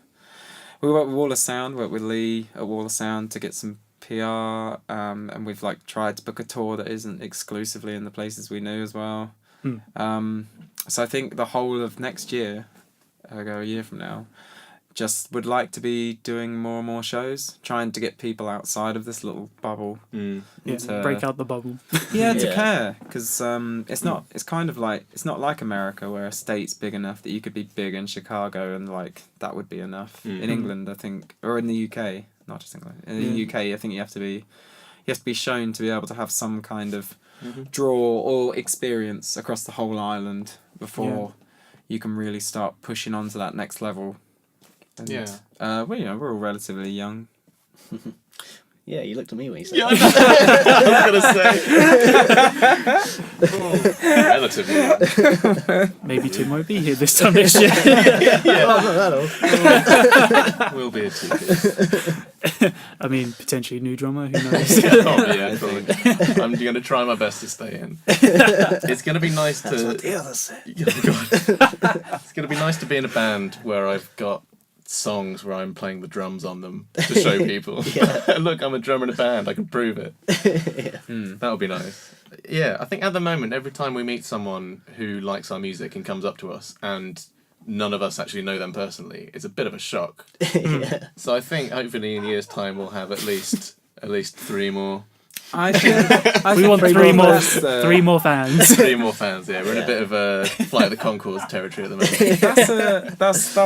Speaker 5: Wall of Sound, worked with Lee at Wall of Sound to get some PR, and we've like tried to book a tour that isn't exclusively in the places we knew as well. So I think the whole of next year, a year from now, just would like to be doing more and more shows, trying to get people outside of this little bubble.
Speaker 2: Yeah,
Speaker 5: To-
Speaker 2: break out the bubble.
Speaker 5: Yeah, to
Speaker 3: Yeah.
Speaker 5: care, because it's kind of like, it's not like America where a state's big enough that you could be big in Chicago and like that would be enough. In England, I think, or in the UK, not just England. In the UK, I think you have to be shown to be able to have some kind of draw or experience across the whole island before you can really start pushing on to that next level. And, we're all relatively young.
Speaker 3: Yeah, you looked at me when you said
Speaker 4: Yeah,
Speaker 3: that.
Speaker 4: I was gonna say. Relatively.
Speaker 2: Maybe Tim won't be here this time next year.
Speaker 3: Oh, not that old.
Speaker 4: We'll be a two.
Speaker 2: I mean, potentially new drummer. Who knows?
Speaker 4: Oh yeah, probably. I'm gonna try my best to stay in. It's gonna be nice
Speaker 3: That's
Speaker 4: to.
Speaker 3: what the others said.
Speaker 4: Oh, God. It's gonna be nice to be in a band where I've got songs where I'm playing the drums on them to show people. Look, I'm a drummer in a band. I can prove it. That would be nice. Yeah, I think at the moment, every time we meet someone who likes our music and comes up to us, and none of us actually know them personally, it's a bit of a shock. So I think hopefully in a year's time we'll have at least 3 more.
Speaker 5: I think
Speaker 2: We want three more fans.
Speaker 4: 3 more fans. Yeah, we're in a bit of a Flight of the Conchords territory at the moment.
Speaker 5: That's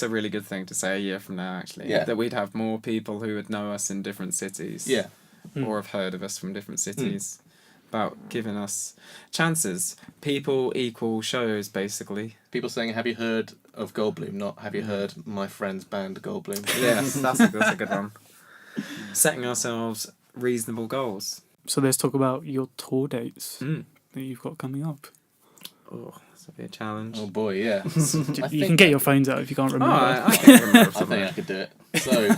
Speaker 5: a really good thing to say a year from now. Actually,
Speaker 4: Yeah.
Speaker 5: that we'd have more people who would know us in different cities.
Speaker 4: Yeah.
Speaker 5: or have heard of us from different cities, about giving us chances. People equal shows, basically.
Speaker 4: People saying, have you heard of Goldblume? Not, have you heard my friend's band Goldblume?
Speaker 5: Yes, that's a good one. Setting ourselves reasonable goals.
Speaker 2: So let's talk about your tour dates
Speaker 5: Mm.
Speaker 2: that you've got coming up.
Speaker 5: Oh, this will be a challenge.
Speaker 4: Oh boy, yeah.
Speaker 2: You can get your phones out if you can't remember.
Speaker 5: I can remember
Speaker 4: I think I could do it. So,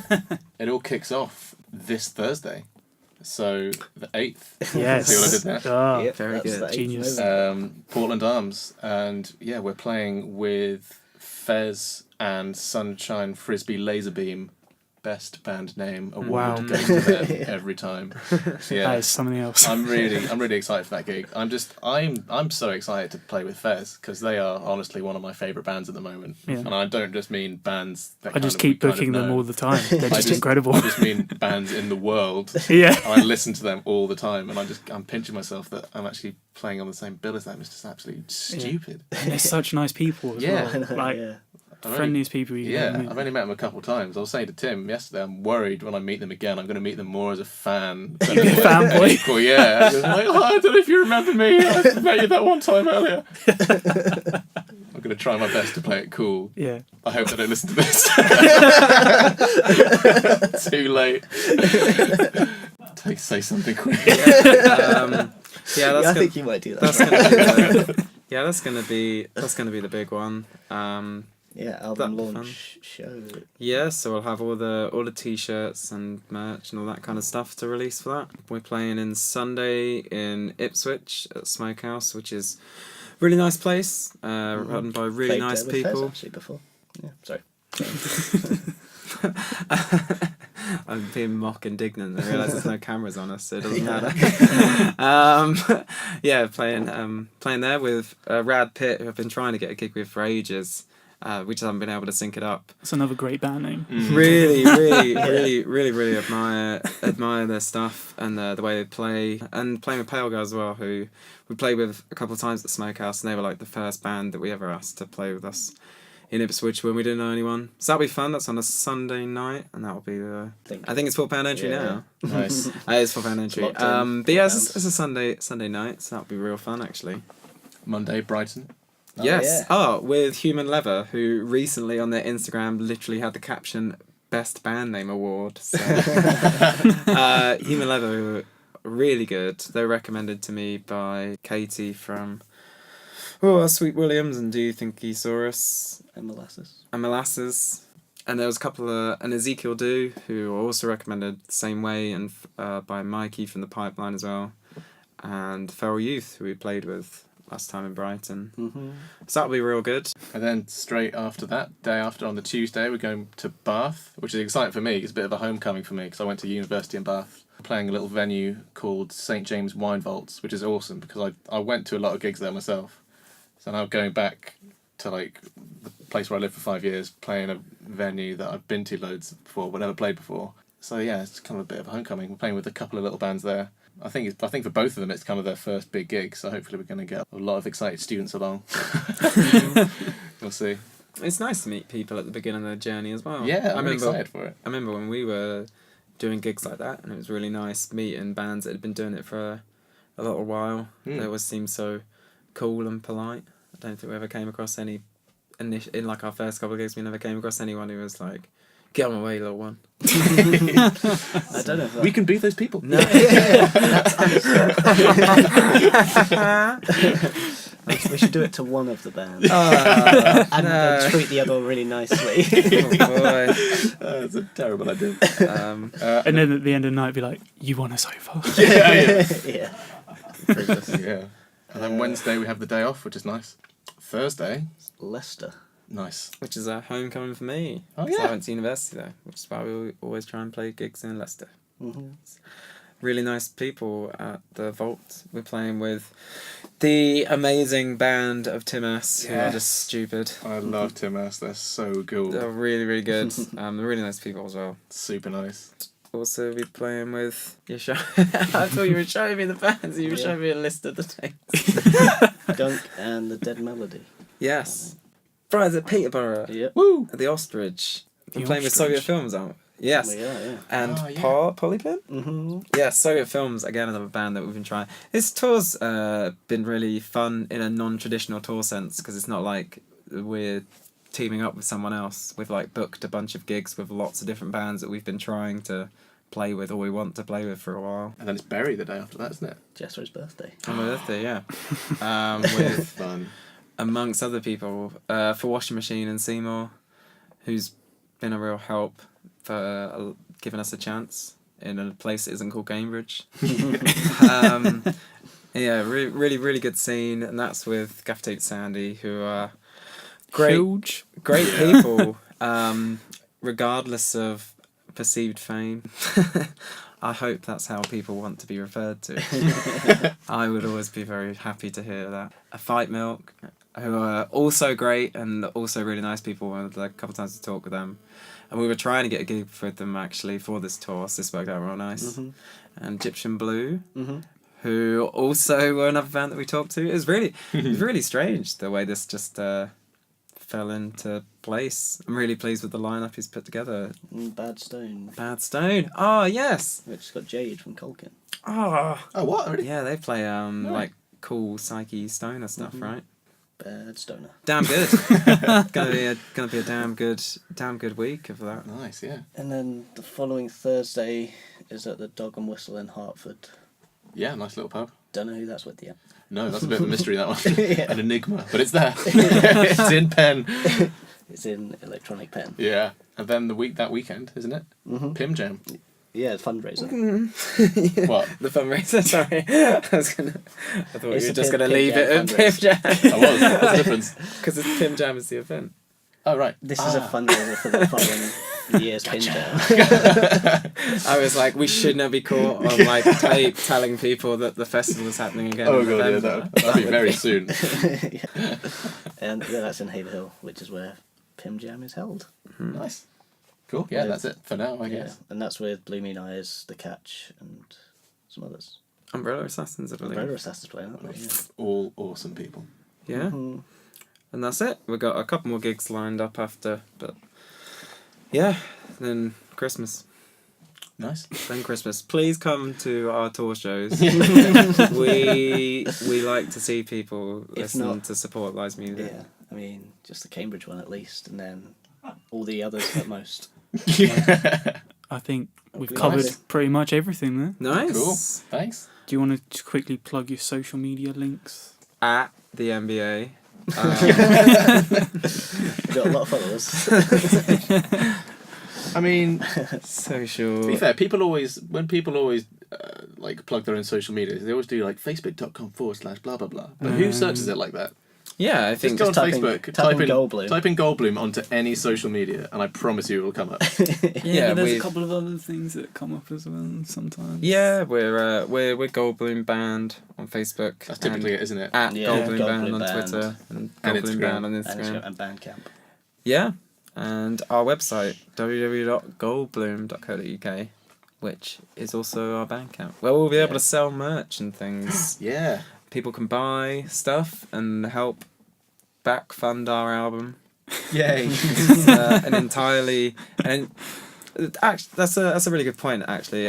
Speaker 4: it all kicks off this Thursday. So, the 8th.
Speaker 2: Yes.
Speaker 4: See what I did there?
Speaker 2: Ah,
Speaker 3: Yep,
Speaker 5: very
Speaker 3: that's
Speaker 5: good.
Speaker 3: the eighth
Speaker 2: Genius.
Speaker 3: November.
Speaker 4: Portland Arms. And yeah, we're playing with Fez and Sunshine Frisbee Laserbeam. Best band name award
Speaker 2: Wow.
Speaker 4: goes to them every time. So, yeah.
Speaker 2: That is something else.
Speaker 4: I'm really excited for that gig. I'm so excited to play with Fez because they are honestly one of my favourite bands at the moment.
Speaker 2: Yeah.
Speaker 4: And I don't just mean bands that
Speaker 2: I just keep booking them all the time. They're just incredible.
Speaker 4: I just mean bands in the world.
Speaker 2: Yeah.
Speaker 4: And I listen to them all the time, and I'm pinching myself that I'm actually playing on the same bill as them. It's just absolutely stupid.
Speaker 2: And they're such nice people as
Speaker 4: Yeah.
Speaker 2: well.
Speaker 3: I know,
Speaker 2: Like,
Speaker 3: yeah.
Speaker 2: friendliest people you can
Speaker 4: Yeah,
Speaker 2: meet.
Speaker 4: I've only met them a couple of times. I was saying to Tim yesterday, I'm worried when I meet them again, I'm going to meet them more as a fan. Than
Speaker 2: Be a fanboy.
Speaker 4: equal, yeah. I was like, oh, I don't know if you remember me. I met you that one time earlier. I'm going to try my best to play it cool.
Speaker 2: Yeah.
Speaker 4: I hope they don't listen to this. Too late. Say something quick.
Speaker 5: Yeah,
Speaker 3: I think you might do that.
Speaker 5: That's gonna be the big one.
Speaker 3: Yeah, album
Speaker 5: That'd be
Speaker 3: launch show.
Speaker 5: Yeah, so we'll have all the t-shirts and merch and all that kind of stuff to release for that. We're playing in Sunday in Ipswich at Smokehouse, which is a really nice place, run by really
Speaker 3: Played
Speaker 5: nice
Speaker 3: with Fez,
Speaker 5: people.
Speaker 3: actually before. Yeah, sorry.
Speaker 5: I'm being mock indignant. I realise there's no cameras on us, so it doesn't matter. Yeah, playing there with Rad Pit, who I've been trying to get a gig with for ages. We just haven't been able to sync it up.
Speaker 2: It's another great band name.
Speaker 5: Really admire their stuff and the way they play. And playing with Pale Guys as well, who we played with a couple of times at the Smokehouse, and they were like the first band that we ever asked to play with us in Ipswich when we didn't know anyone. So that'll be fun. That's on a Sunday night, and that'll be I think it's £4 entry now.
Speaker 4: Nice.
Speaker 5: It's £4 entry.
Speaker 3: Locked in.
Speaker 5: But yeah, it's a Sunday night, so that'll be real fun actually.
Speaker 4: Monday, Brighton.
Speaker 5: Yes.
Speaker 3: yeah.
Speaker 5: Oh, with Human Leather, who recently on their Instagram literally had the caption "Best Band Name Award." So, Human Leather were really good. They were recommended to me by Katie from Sweet Williams and Do You Think He Saw Us?
Speaker 3: And Molasses.
Speaker 5: And Molasses. And there was a couple of and Ezekiel Do, who were also recommended the same way, and by Mikey from the Pipeline as well, and Feral Youth, who we played with last time in Brighton.
Speaker 3: Mm-hmm.
Speaker 5: So that'll be real good.
Speaker 4: And then straight after that, day after on the Tuesday, we're going to Bath, which is exciting for me. It's a bit of a homecoming for me because I went to university in Bath. Playing a little venue called St James Wine Vaults, which is awesome because I went to a lot of gigs there myself. So now going back to like the place where I lived for 5 years, playing a venue that I've been to loads before, but never played before. So yeah, it's kind of a bit of a homecoming. We're playing with a couple of little bands there. I think for both of them it's kind of their first big gig, so hopefully we're going to get a lot of excited students along. We'll see.
Speaker 5: It's nice to meet people at the beginning of their journey as well.
Speaker 4: Yeah, I'm really excited for it.
Speaker 5: I remember when we were doing gigs like that, and it was really nice meeting bands that had been doing it for a little while. They always seemed so cool and polite. I don't think we ever came across any, in like our first couple of gigs, we never came across anyone who was like, "Get on my way, little one."
Speaker 3: I don't know if that...
Speaker 4: We can be those people.
Speaker 5: No.
Speaker 3: We should do it to one of the bands. And then treat the other really nicely.
Speaker 5: Oh boy.
Speaker 4: That's a terrible idea.
Speaker 2: And then at the end of the night, be like, "You want a sofa?"
Speaker 3: Yeah.
Speaker 4: Yeah. And then Wednesday we have the day off, which is nice. Thursday,
Speaker 3: Leicester.
Speaker 4: nice.
Speaker 5: Which is a homecoming for me.
Speaker 4: Oh,
Speaker 5: So
Speaker 4: yeah.
Speaker 5: I went to university there, which is why we always try and play gigs in Leicester.
Speaker 3: Mm-hmm.
Speaker 5: Really nice people at the Vault. We're playing with the amazing band of Tim S, who are just stupid.
Speaker 4: I love Tim S. They're so cool.
Speaker 5: They're really, really good. They're really nice people as well.
Speaker 4: Super nice.
Speaker 5: Also, be playing with your show. I thought you were showing me the bands. You were showing me a list of the names.
Speaker 3: Dunk and the Dead Melody.
Speaker 5: Yes. Fridays at Peterborough.
Speaker 3: Yep.
Speaker 5: Woo! At the Ostrich. We're
Speaker 2: The
Speaker 5: playing with
Speaker 2: Ostrich.
Speaker 5: Soviet Films out Yes.
Speaker 3: We are, yeah.
Speaker 5: And
Speaker 4: Oh, yeah.
Speaker 5: Polypin?
Speaker 3: Mm-hmm.
Speaker 5: Yeah, So Films, again, another band that we've been trying. This tour's been really fun in a non-traditional tour sense, because it's not like we're teaming up with someone else. We've like booked a bunch of gigs with lots of different bands that we've been trying to play with, or we want to play with for a while.
Speaker 4: And then it's Berry the day after that, isn't it?
Speaker 3: Jethro's birthday.
Speaker 5: On my birthday, yeah. With,
Speaker 4: Fun.
Speaker 5: amongst other people, for Washing Machine and Seymour, who's been a real help for giving us a chance in a place that isn't called Cambridge. Yeah, really good scene, and that's with Gaff Tape Sandy, who are
Speaker 2: Huge.
Speaker 5: great people, regardless of perceived fame. I hope that's how people want to be referred to. I would always be very happy to hear that. A Fight Milk, who are also great and also really nice people. I had like, a couple of times to talk with them. And we were trying to get a gig with them actually for this tour, so this worked out real nice.
Speaker 3: Mm-hmm.
Speaker 5: And Egyptian Blue,
Speaker 3: Mm-hmm.
Speaker 5: who also were another band that we talked to. It was really strange the way this just fell into place. I'm really pleased with the lineup he's put together.
Speaker 3: Bad Stone,
Speaker 5: Bad Stone. Oh yes.
Speaker 3: which has got Jade from Culkin.
Speaker 5: Oh
Speaker 4: Oh, what? Already?
Speaker 5: yeah, they play like cool psyche stoner stuff, right?
Speaker 3: Bad Stoner.
Speaker 5: Damn good. gonna be a damn good week of that.
Speaker 4: Nice, yeah.
Speaker 3: And then the following Thursday is at the Dog and Whistle in Hartford.
Speaker 4: Yeah, nice little pub.
Speaker 3: Don't know who that's with yet.
Speaker 4: No, that's a bit of a mystery, that one.
Speaker 3: Yeah.
Speaker 4: An enigma. But it's there. It's in pen.
Speaker 3: It's in Electronic Pen.
Speaker 4: Yeah. And then that weekend, isn't it?
Speaker 3: Mm-hmm.
Speaker 4: Pim Jam.
Speaker 3: Yeah, fundraiser.
Speaker 4: What?
Speaker 5: The fundraiser, sorry. I thought
Speaker 3: It's
Speaker 5: you were
Speaker 3: a
Speaker 5: just
Speaker 3: Pim-
Speaker 5: going to
Speaker 3: Pim
Speaker 5: leave
Speaker 3: Jam
Speaker 5: it at Pim Jam.
Speaker 4: I was. What's the difference?
Speaker 5: Because Pim Jam is the event.
Speaker 4: Oh, right.
Speaker 3: This is a fundraiser for the following year's Pin Jam.
Speaker 5: I was like, we should not be caught on like tape telling people that the festival is happening again.
Speaker 4: Oh,
Speaker 5: in
Speaker 4: God, yeah.
Speaker 5: November.
Speaker 4: That'll be very soon.
Speaker 3: Yeah. And yeah, that's in Haverhill, which is where Pim Jam is held.
Speaker 4: Nice. Cool. Yeah, that's it for now, I guess.
Speaker 3: And that's with Blooming Eyes, The Catch, and some others.
Speaker 5: Umbrella Assassins, I believe.
Speaker 3: Umbrella Assassins playing, aren't they? Yeah.
Speaker 4: All awesome people.
Speaker 5: Yeah.
Speaker 3: Mhm.
Speaker 5: And that's it. We've got a couple more gigs lined up after, but yeah, then Christmas.
Speaker 4: Nice.
Speaker 5: Then Christmas. Please come to our tour shows. we like to see people
Speaker 3: If
Speaker 5: listen
Speaker 3: not-
Speaker 5: to support live music.
Speaker 3: Yeah, I mean, just the Cambridge one at least, and then all the others at most.
Speaker 2: I think we've
Speaker 3: Nice.
Speaker 2: covered pretty much everything there.
Speaker 5: Nice.
Speaker 4: Cool. Thanks.
Speaker 2: Do you want to quickly plug your social media links?
Speaker 5: At the NBA.
Speaker 3: We've got a lot of followers.
Speaker 4: I mean,
Speaker 5: Social.
Speaker 4: to be fair, when people always like plug their own social media, they always do like facebook.com/blah blah blah. But who searches it like that?
Speaker 5: Yeah, I
Speaker 4: Just
Speaker 5: think
Speaker 4: go on
Speaker 3: type in-
Speaker 4: Facebook,
Speaker 3: type in Goldblume.
Speaker 4: type in Goldblume onto any social media, and I promise you it will come up.
Speaker 5: Yeah,
Speaker 2: but there's
Speaker 5: we-
Speaker 2: a couple of other things that come up as well sometimes.
Speaker 5: yeah, we're Goldblume Band on Facebook.
Speaker 4: That's typically it, isn't it?
Speaker 5: At
Speaker 3: Yeah,
Speaker 5: Goldblume Band
Speaker 3: Goldblume
Speaker 5: on
Speaker 3: Band.
Speaker 5: Twitter and
Speaker 4: And
Speaker 5: Goldblume
Speaker 4: Instagram.
Speaker 5: Band on
Speaker 3: and
Speaker 5: Instagram.
Speaker 3: and Bandcamp.
Speaker 5: Yeah, and our website www.goldblume.co.uk, which is also our Bandcamp, where we'll be able to sell merch and things.
Speaker 4: Yeah.
Speaker 5: People can buy stuff and help back fund our album.
Speaker 4: Yay.
Speaker 5: It's an entirely and actually that's a really good point. Actually,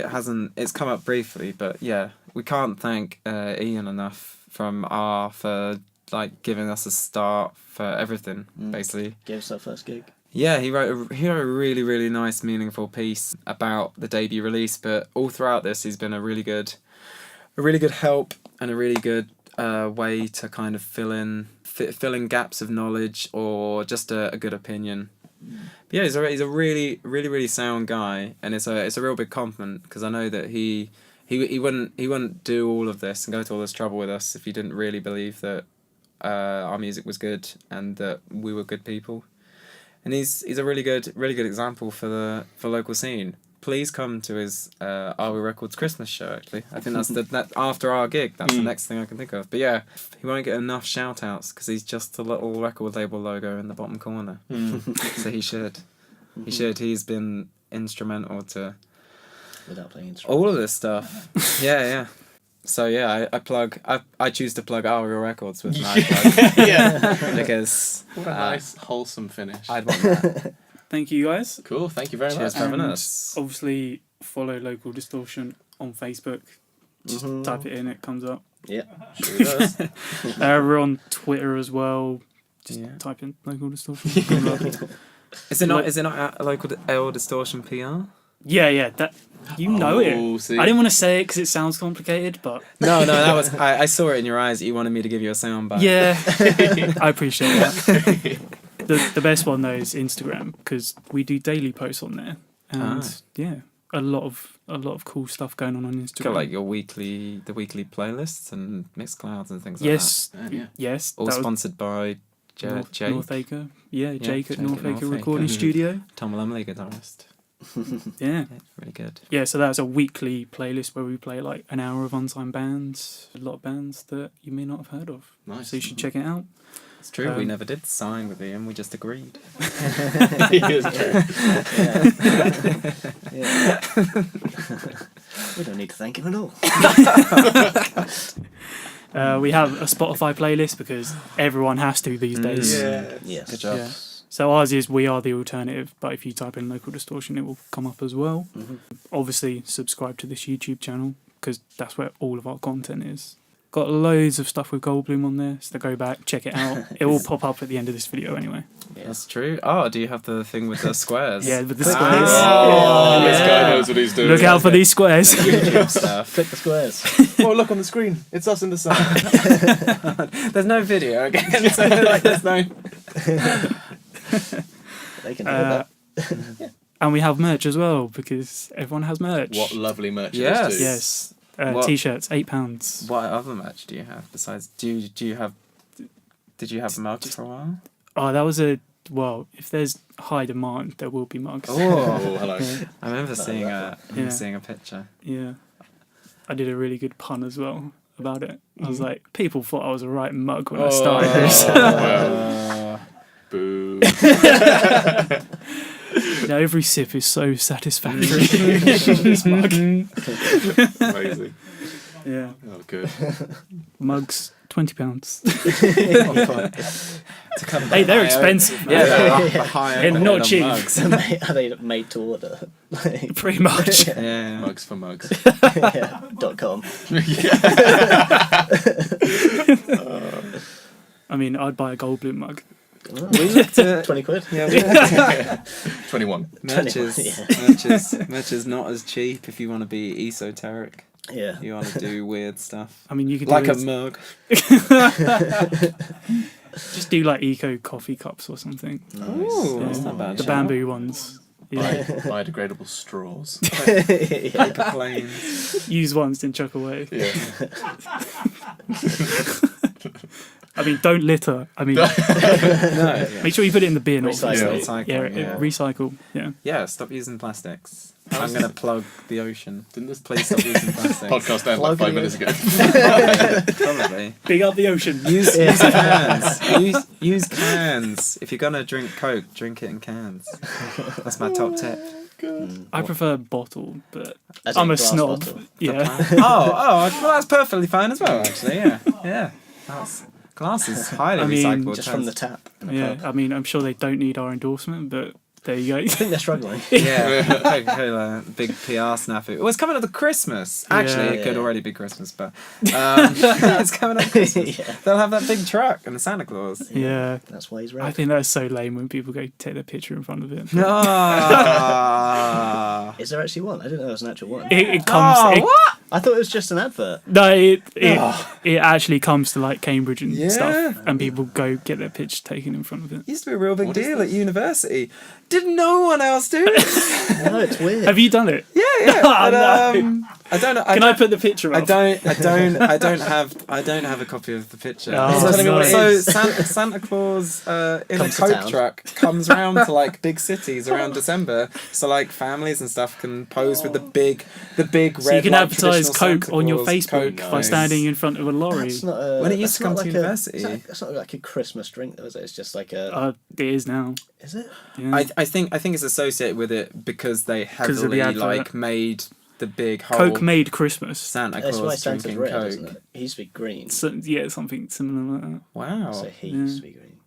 Speaker 5: it's come up briefly, but yeah, we can't thank Ian enough from R for like giving us a start for everything. Basically,
Speaker 3: Gave us our first gig.
Speaker 5: yeah, he wrote a really nice, meaningful piece about the debut release. But all throughout this, he's been a really good help and a really good way to kind of fill in gaps of knowledge or just a good opinion. But yeah, he's a really sound guy, and it's a real big compliment, because I know that he wouldn't do all of this and go to all this trouble with us if he didn't really believe that our music was good and that we were good people. And he's a really good example for local scene. Please come to his Are We Records Christmas show. Actually, I think that's that after our gig. That's the next thing I can think of. But yeah, he won't get enough shout outs because he's just a little record label logo in the bottom corner. So he should. He's been instrumental to
Speaker 3: Without playing instruments.
Speaker 5: all of this stuff. Yeah. So yeah, I choose to plug Our Real Records with my plug
Speaker 4: Yeah.
Speaker 5: because
Speaker 4: What a nice, wholesome finish.
Speaker 5: I'd want that.
Speaker 2: thank you guys.
Speaker 4: Cool. Thank you very
Speaker 5: Cheers
Speaker 4: much.
Speaker 5: for having
Speaker 2: And
Speaker 5: us.
Speaker 2: obviously, follow Local Distortion on Facebook. Just type it in, it comes up.
Speaker 3: Yeah.
Speaker 4: Sure does.
Speaker 2: We're on Twitter as well. Just
Speaker 5: Yeah.
Speaker 2: type in Local Distortion. Comes up.
Speaker 5: Is it not? Is it not at local LDistortionPR?
Speaker 2: Yeah. That you know
Speaker 4: Oh,
Speaker 2: it.
Speaker 4: see.
Speaker 2: I didn't want to say it because it sounds complicated, but
Speaker 5: No, that was. I saw it in your eyes that you wanted me to give you a soundbite.
Speaker 2: yeah, I appreciate that. The best one though is Instagram because we do daily posts on there, and yeah, a lot of cool stuff going on Instagram.
Speaker 5: Got like the weekly playlists and Mixclouds and things
Speaker 2: yes,
Speaker 4: Yeah, yeah.
Speaker 2: yes,
Speaker 5: like that. All
Speaker 2: that was
Speaker 5: sponsored by Jake,
Speaker 2: North Acre. Yeah, Jake at
Speaker 5: Jake
Speaker 2: North
Speaker 5: at
Speaker 2: Acre
Speaker 5: North Acre.
Speaker 2: Recording Studio.
Speaker 5: Tom Lumley guitarist.
Speaker 2: Yeah.
Speaker 5: Yeah, really good.
Speaker 2: Yeah, so that's a weekly playlist where we play like an hour of unsigned bands, a lot of bands that you may not have heard of.
Speaker 4: Nice.
Speaker 2: So you should check it out.
Speaker 5: It's true. We
Speaker 2: Um,
Speaker 5: never did sign with Ian. We just agreed.
Speaker 3: Yeah. We don't need to thank him at all.
Speaker 2: We have a Spotify playlist because everyone has to these days.
Speaker 3: Yes.
Speaker 5: Good job.
Speaker 2: Yeah. So ours is We Are The Alternative, but if you type in Local Distortion, it will come up as well. Obviously, subscribe to this YouTube channel because that's where all of our content is. Got loads of stuff with Goldblume on there, so go back, check it out. It will pop up at the end of this video anyway.
Speaker 5: That's true. Oh, do you have the thing with the squares?
Speaker 2: Yeah, with the squares.
Speaker 4: Oh, this
Speaker 2: Yeah.
Speaker 4: guy knows what he's doing.
Speaker 2: Look out for these squares.
Speaker 5: YouTube stuff.
Speaker 3: Click the squares.
Speaker 4: Oh, look on the screen. It's us in the sun.
Speaker 5: There's no video again, so like, there's no.
Speaker 3: They can hear that.
Speaker 2: And we have merch as well because everyone has merch.
Speaker 4: What lovely merch it
Speaker 5: Yes.
Speaker 4: is too.
Speaker 2: Yes.
Speaker 5: What-
Speaker 2: T-shirts, £8.
Speaker 5: What other match do you have besides? Do you have? Did you have mugs for a while?
Speaker 2: Oh, that was if there's high demand, there will be mugs.
Speaker 5: Oh,
Speaker 4: Oh, hello.
Speaker 2: Yeah.
Speaker 5: I remember seeing a
Speaker 2: Yeah.
Speaker 5: seeing a picture.
Speaker 2: Yeah. I did a really good pun as well about it. I was like, people thought I was a right mug when I started this.
Speaker 4: Wow. Boo.
Speaker 2: Now every sip is so satisfactory. This mug.
Speaker 4: Amazing.
Speaker 2: Yeah.
Speaker 4: Oh, good.
Speaker 2: Mugs, £20.
Speaker 5: To cover
Speaker 2: Hey, they're
Speaker 5: the
Speaker 2: expensive.
Speaker 5: Yeah,
Speaker 2: man.
Speaker 5: the high
Speaker 2: And
Speaker 5: end
Speaker 2: not
Speaker 5: of
Speaker 2: cheap.
Speaker 5: mugs.
Speaker 3: Are they made to order? Like,
Speaker 2: Pretty much.
Speaker 5: Yeah.
Speaker 4: Mugs for mugs.
Speaker 3: yeah, .com.
Speaker 2: I mean, I'd buy a Goldblume mug.
Speaker 5: We looked at
Speaker 3: 20 quid.
Speaker 5: yeah,
Speaker 4: 21.
Speaker 5: merch is
Speaker 3: Yeah.
Speaker 5: merch is not as cheap if you want to be esoteric.
Speaker 3: Yeah.
Speaker 5: You want to do weird stuff.
Speaker 2: I mean, you could
Speaker 5: Like
Speaker 2: do
Speaker 5: a mug.
Speaker 2: just do like eco coffee cups or something.
Speaker 5: Ooh,
Speaker 2: Yeah.
Speaker 5: that's not bad.
Speaker 2: The bamboo ones. Yeah.
Speaker 4: Biodegradable straws.
Speaker 5: Paper planes.
Speaker 2: Use once, then chuck away.
Speaker 4: Yeah.
Speaker 2: I mean, don't litter. I mean,
Speaker 5: No.
Speaker 2: make sure you put it in the bin.
Speaker 3: Recycle.
Speaker 2: Obviously.
Speaker 5: Recycle,
Speaker 2: Yeah, recycle. Yeah.
Speaker 5: Yeah, stop using plastics. I'm going to plug the ocean.
Speaker 4: Didn't this
Speaker 5: Please stop using plastics.
Speaker 4: podcast end like 5 minutes ago?
Speaker 5: Probably.
Speaker 2: Big up the ocean.
Speaker 5: Use cans. Use cans. If you're going to drink Coke, drink it in cans. That's my top tip.
Speaker 2: I prefer bottle, but
Speaker 3: As
Speaker 2: I'm
Speaker 3: in
Speaker 2: a
Speaker 3: glass
Speaker 2: snob.
Speaker 3: bottle.
Speaker 2: Yeah.
Speaker 5: Well, that's perfectly fine as well, actually, yeah. Yeah. Glass is highly
Speaker 2: I mean,
Speaker 5: recyclable.
Speaker 3: Just from the tap. in the
Speaker 2: Yeah.
Speaker 3: pub.
Speaker 2: I mean, I'm sure they don't need our endorsement, but there you
Speaker 3: I
Speaker 2: go.
Speaker 3: think they're struggling.
Speaker 5: Yeah, Coca-Cola, big PR snafu. Well, it's coming up to Christmas. Actually,
Speaker 2: Yeah.
Speaker 5: it could already be Christmas, but it's coming up Christmas.
Speaker 3: Yeah.
Speaker 5: They'll have that big truck and the Santa Claus.
Speaker 2: Yeah.
Speaker 3: That's why he's
Speaker 2: I
Speaker 3: red.
Speaker 2: think that's so lame when people go take their picture in front of it.
Speaker 5: Ah.
Speaker 3: Is there actually one? I didn't know there was an actual one.
Speaker 2: It comes.
Speaker 5: Oh, what?
Speaker 3: I thought it was just an advert.
Speaker 2: No, it actually comes to like Cambridge and
Speaker 5: Yeah.
Speaker 2: stuff, and people go get their picture taken in front of it.
Speaker 5: Used to be a real big
Speaker 4: What is
Speaker 5: deal at university. Did no one else do it?
Speaker 3: No, it's weird.
Speaker 2: Have you done it?
Speaker 5: Yeah.
Speaker 2: Oh,
Speaker 5: And,
Speaker 2: no.
Speaker 5: I don't know.
Speaker 2: Can I put the picture up?
Speaker 5: I don't have a copy of the picture.
Speaker 2: Oh,
Speaker 5: so
Speaker 2: tell me what it
Speaker 5: so
Speaker 4: is.
Speaker 5: Santa Claus in
Speaker 3: Comes
Speaker 5: a
Speaker 3: to
Speaker 5: Coke
Speaker 3: town.
Speaker 5: truck comes round to like big cities around December, so like families and stuff can pose with the big red.
Speaker 2: So you can
Speaker 5: like,
Speaker 2: advertise
Speaker 5: traditional
Speaker 2: Coke
Speaker 5: Santa
Speaker 2: on your
Speaker 5: Claus
Speaker 2: Facebook
Speaker 5: Coke
Speaker 2: by
Speaker 5: things.
Speaker 2: standing in front of a lorry.
Speaker 3: That's not a,
Speaker 5: When it used to come to university.
Speaker 3: That's not like a Christmas drink, though, is it? It's just like a.
Speaker 2: It is now.
Speaker 3: Is it?
Speaker 2: Yeah.
Speaker 5: I think it's associated with it because they
Speaker 2: of the
Speaker 5: heavily
Speaker 2: advert.
Speaker 5: like made the big whole
Speaker 2: Coke made Christmas.
Speaker 5: Santa
Speaker 3: That's why
Speaker 5: Claus
Speaker 3: Santa's
Speaker 5: drinking
Speaker 3: red,
Speaker 5: Coke.
Speaker 3: isn't it? He used to be green.
Speaker 2: So, yeah, something similar like that.
Speaker 5: Wow.
Speaker 3: So he
Speaker 2: Yeah.
Speaker 3: used to be green.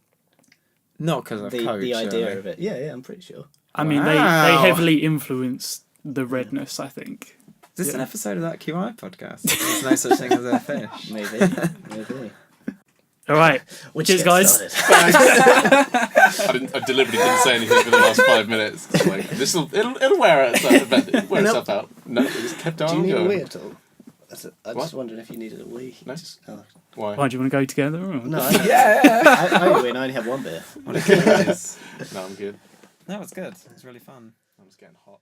Speaker 5: Not because of Coke.
Speaker 3: the idea
Speaker 5: surely.
Speaker 3: of it. Yeah, I'm pretty sure.
Speaker 2: I mean, they
Speaker 5: Wow.
Speaker 2: heavily influenced the redness, I think.
Speaker 5: Is this an
Speaker 2: Yeah.
Speaker 5: episode of that QI podcast? There's no such thing as a fish.
Speaker 3: Maybe.
Speaker 2: All right.
Speaker 3: Which
Speaker 2: Cheers, guys.
Speaker 4: I deliberately didn't say anything for the last 5 minutes. It's like, it'll wear itself out. No, it just kept on
Speaker 3: Do you need
Speaker 4: going.
Speaker 3: a wee at all? I
Speaker 4: What?
Speaker 3: was wondering if you needed a wee.
Speaker 4: No. Why?
Speaker 2: Why do you want to go together? Or?
Speaker 3: No,
Speaker 5: Yeah.
Speaker 3: I only win. I only have one beer.
Speaker 4: No, I'm good.
Speaker 5: No, it's good. It's really fun.
Speaker 4: I'm just getting hot.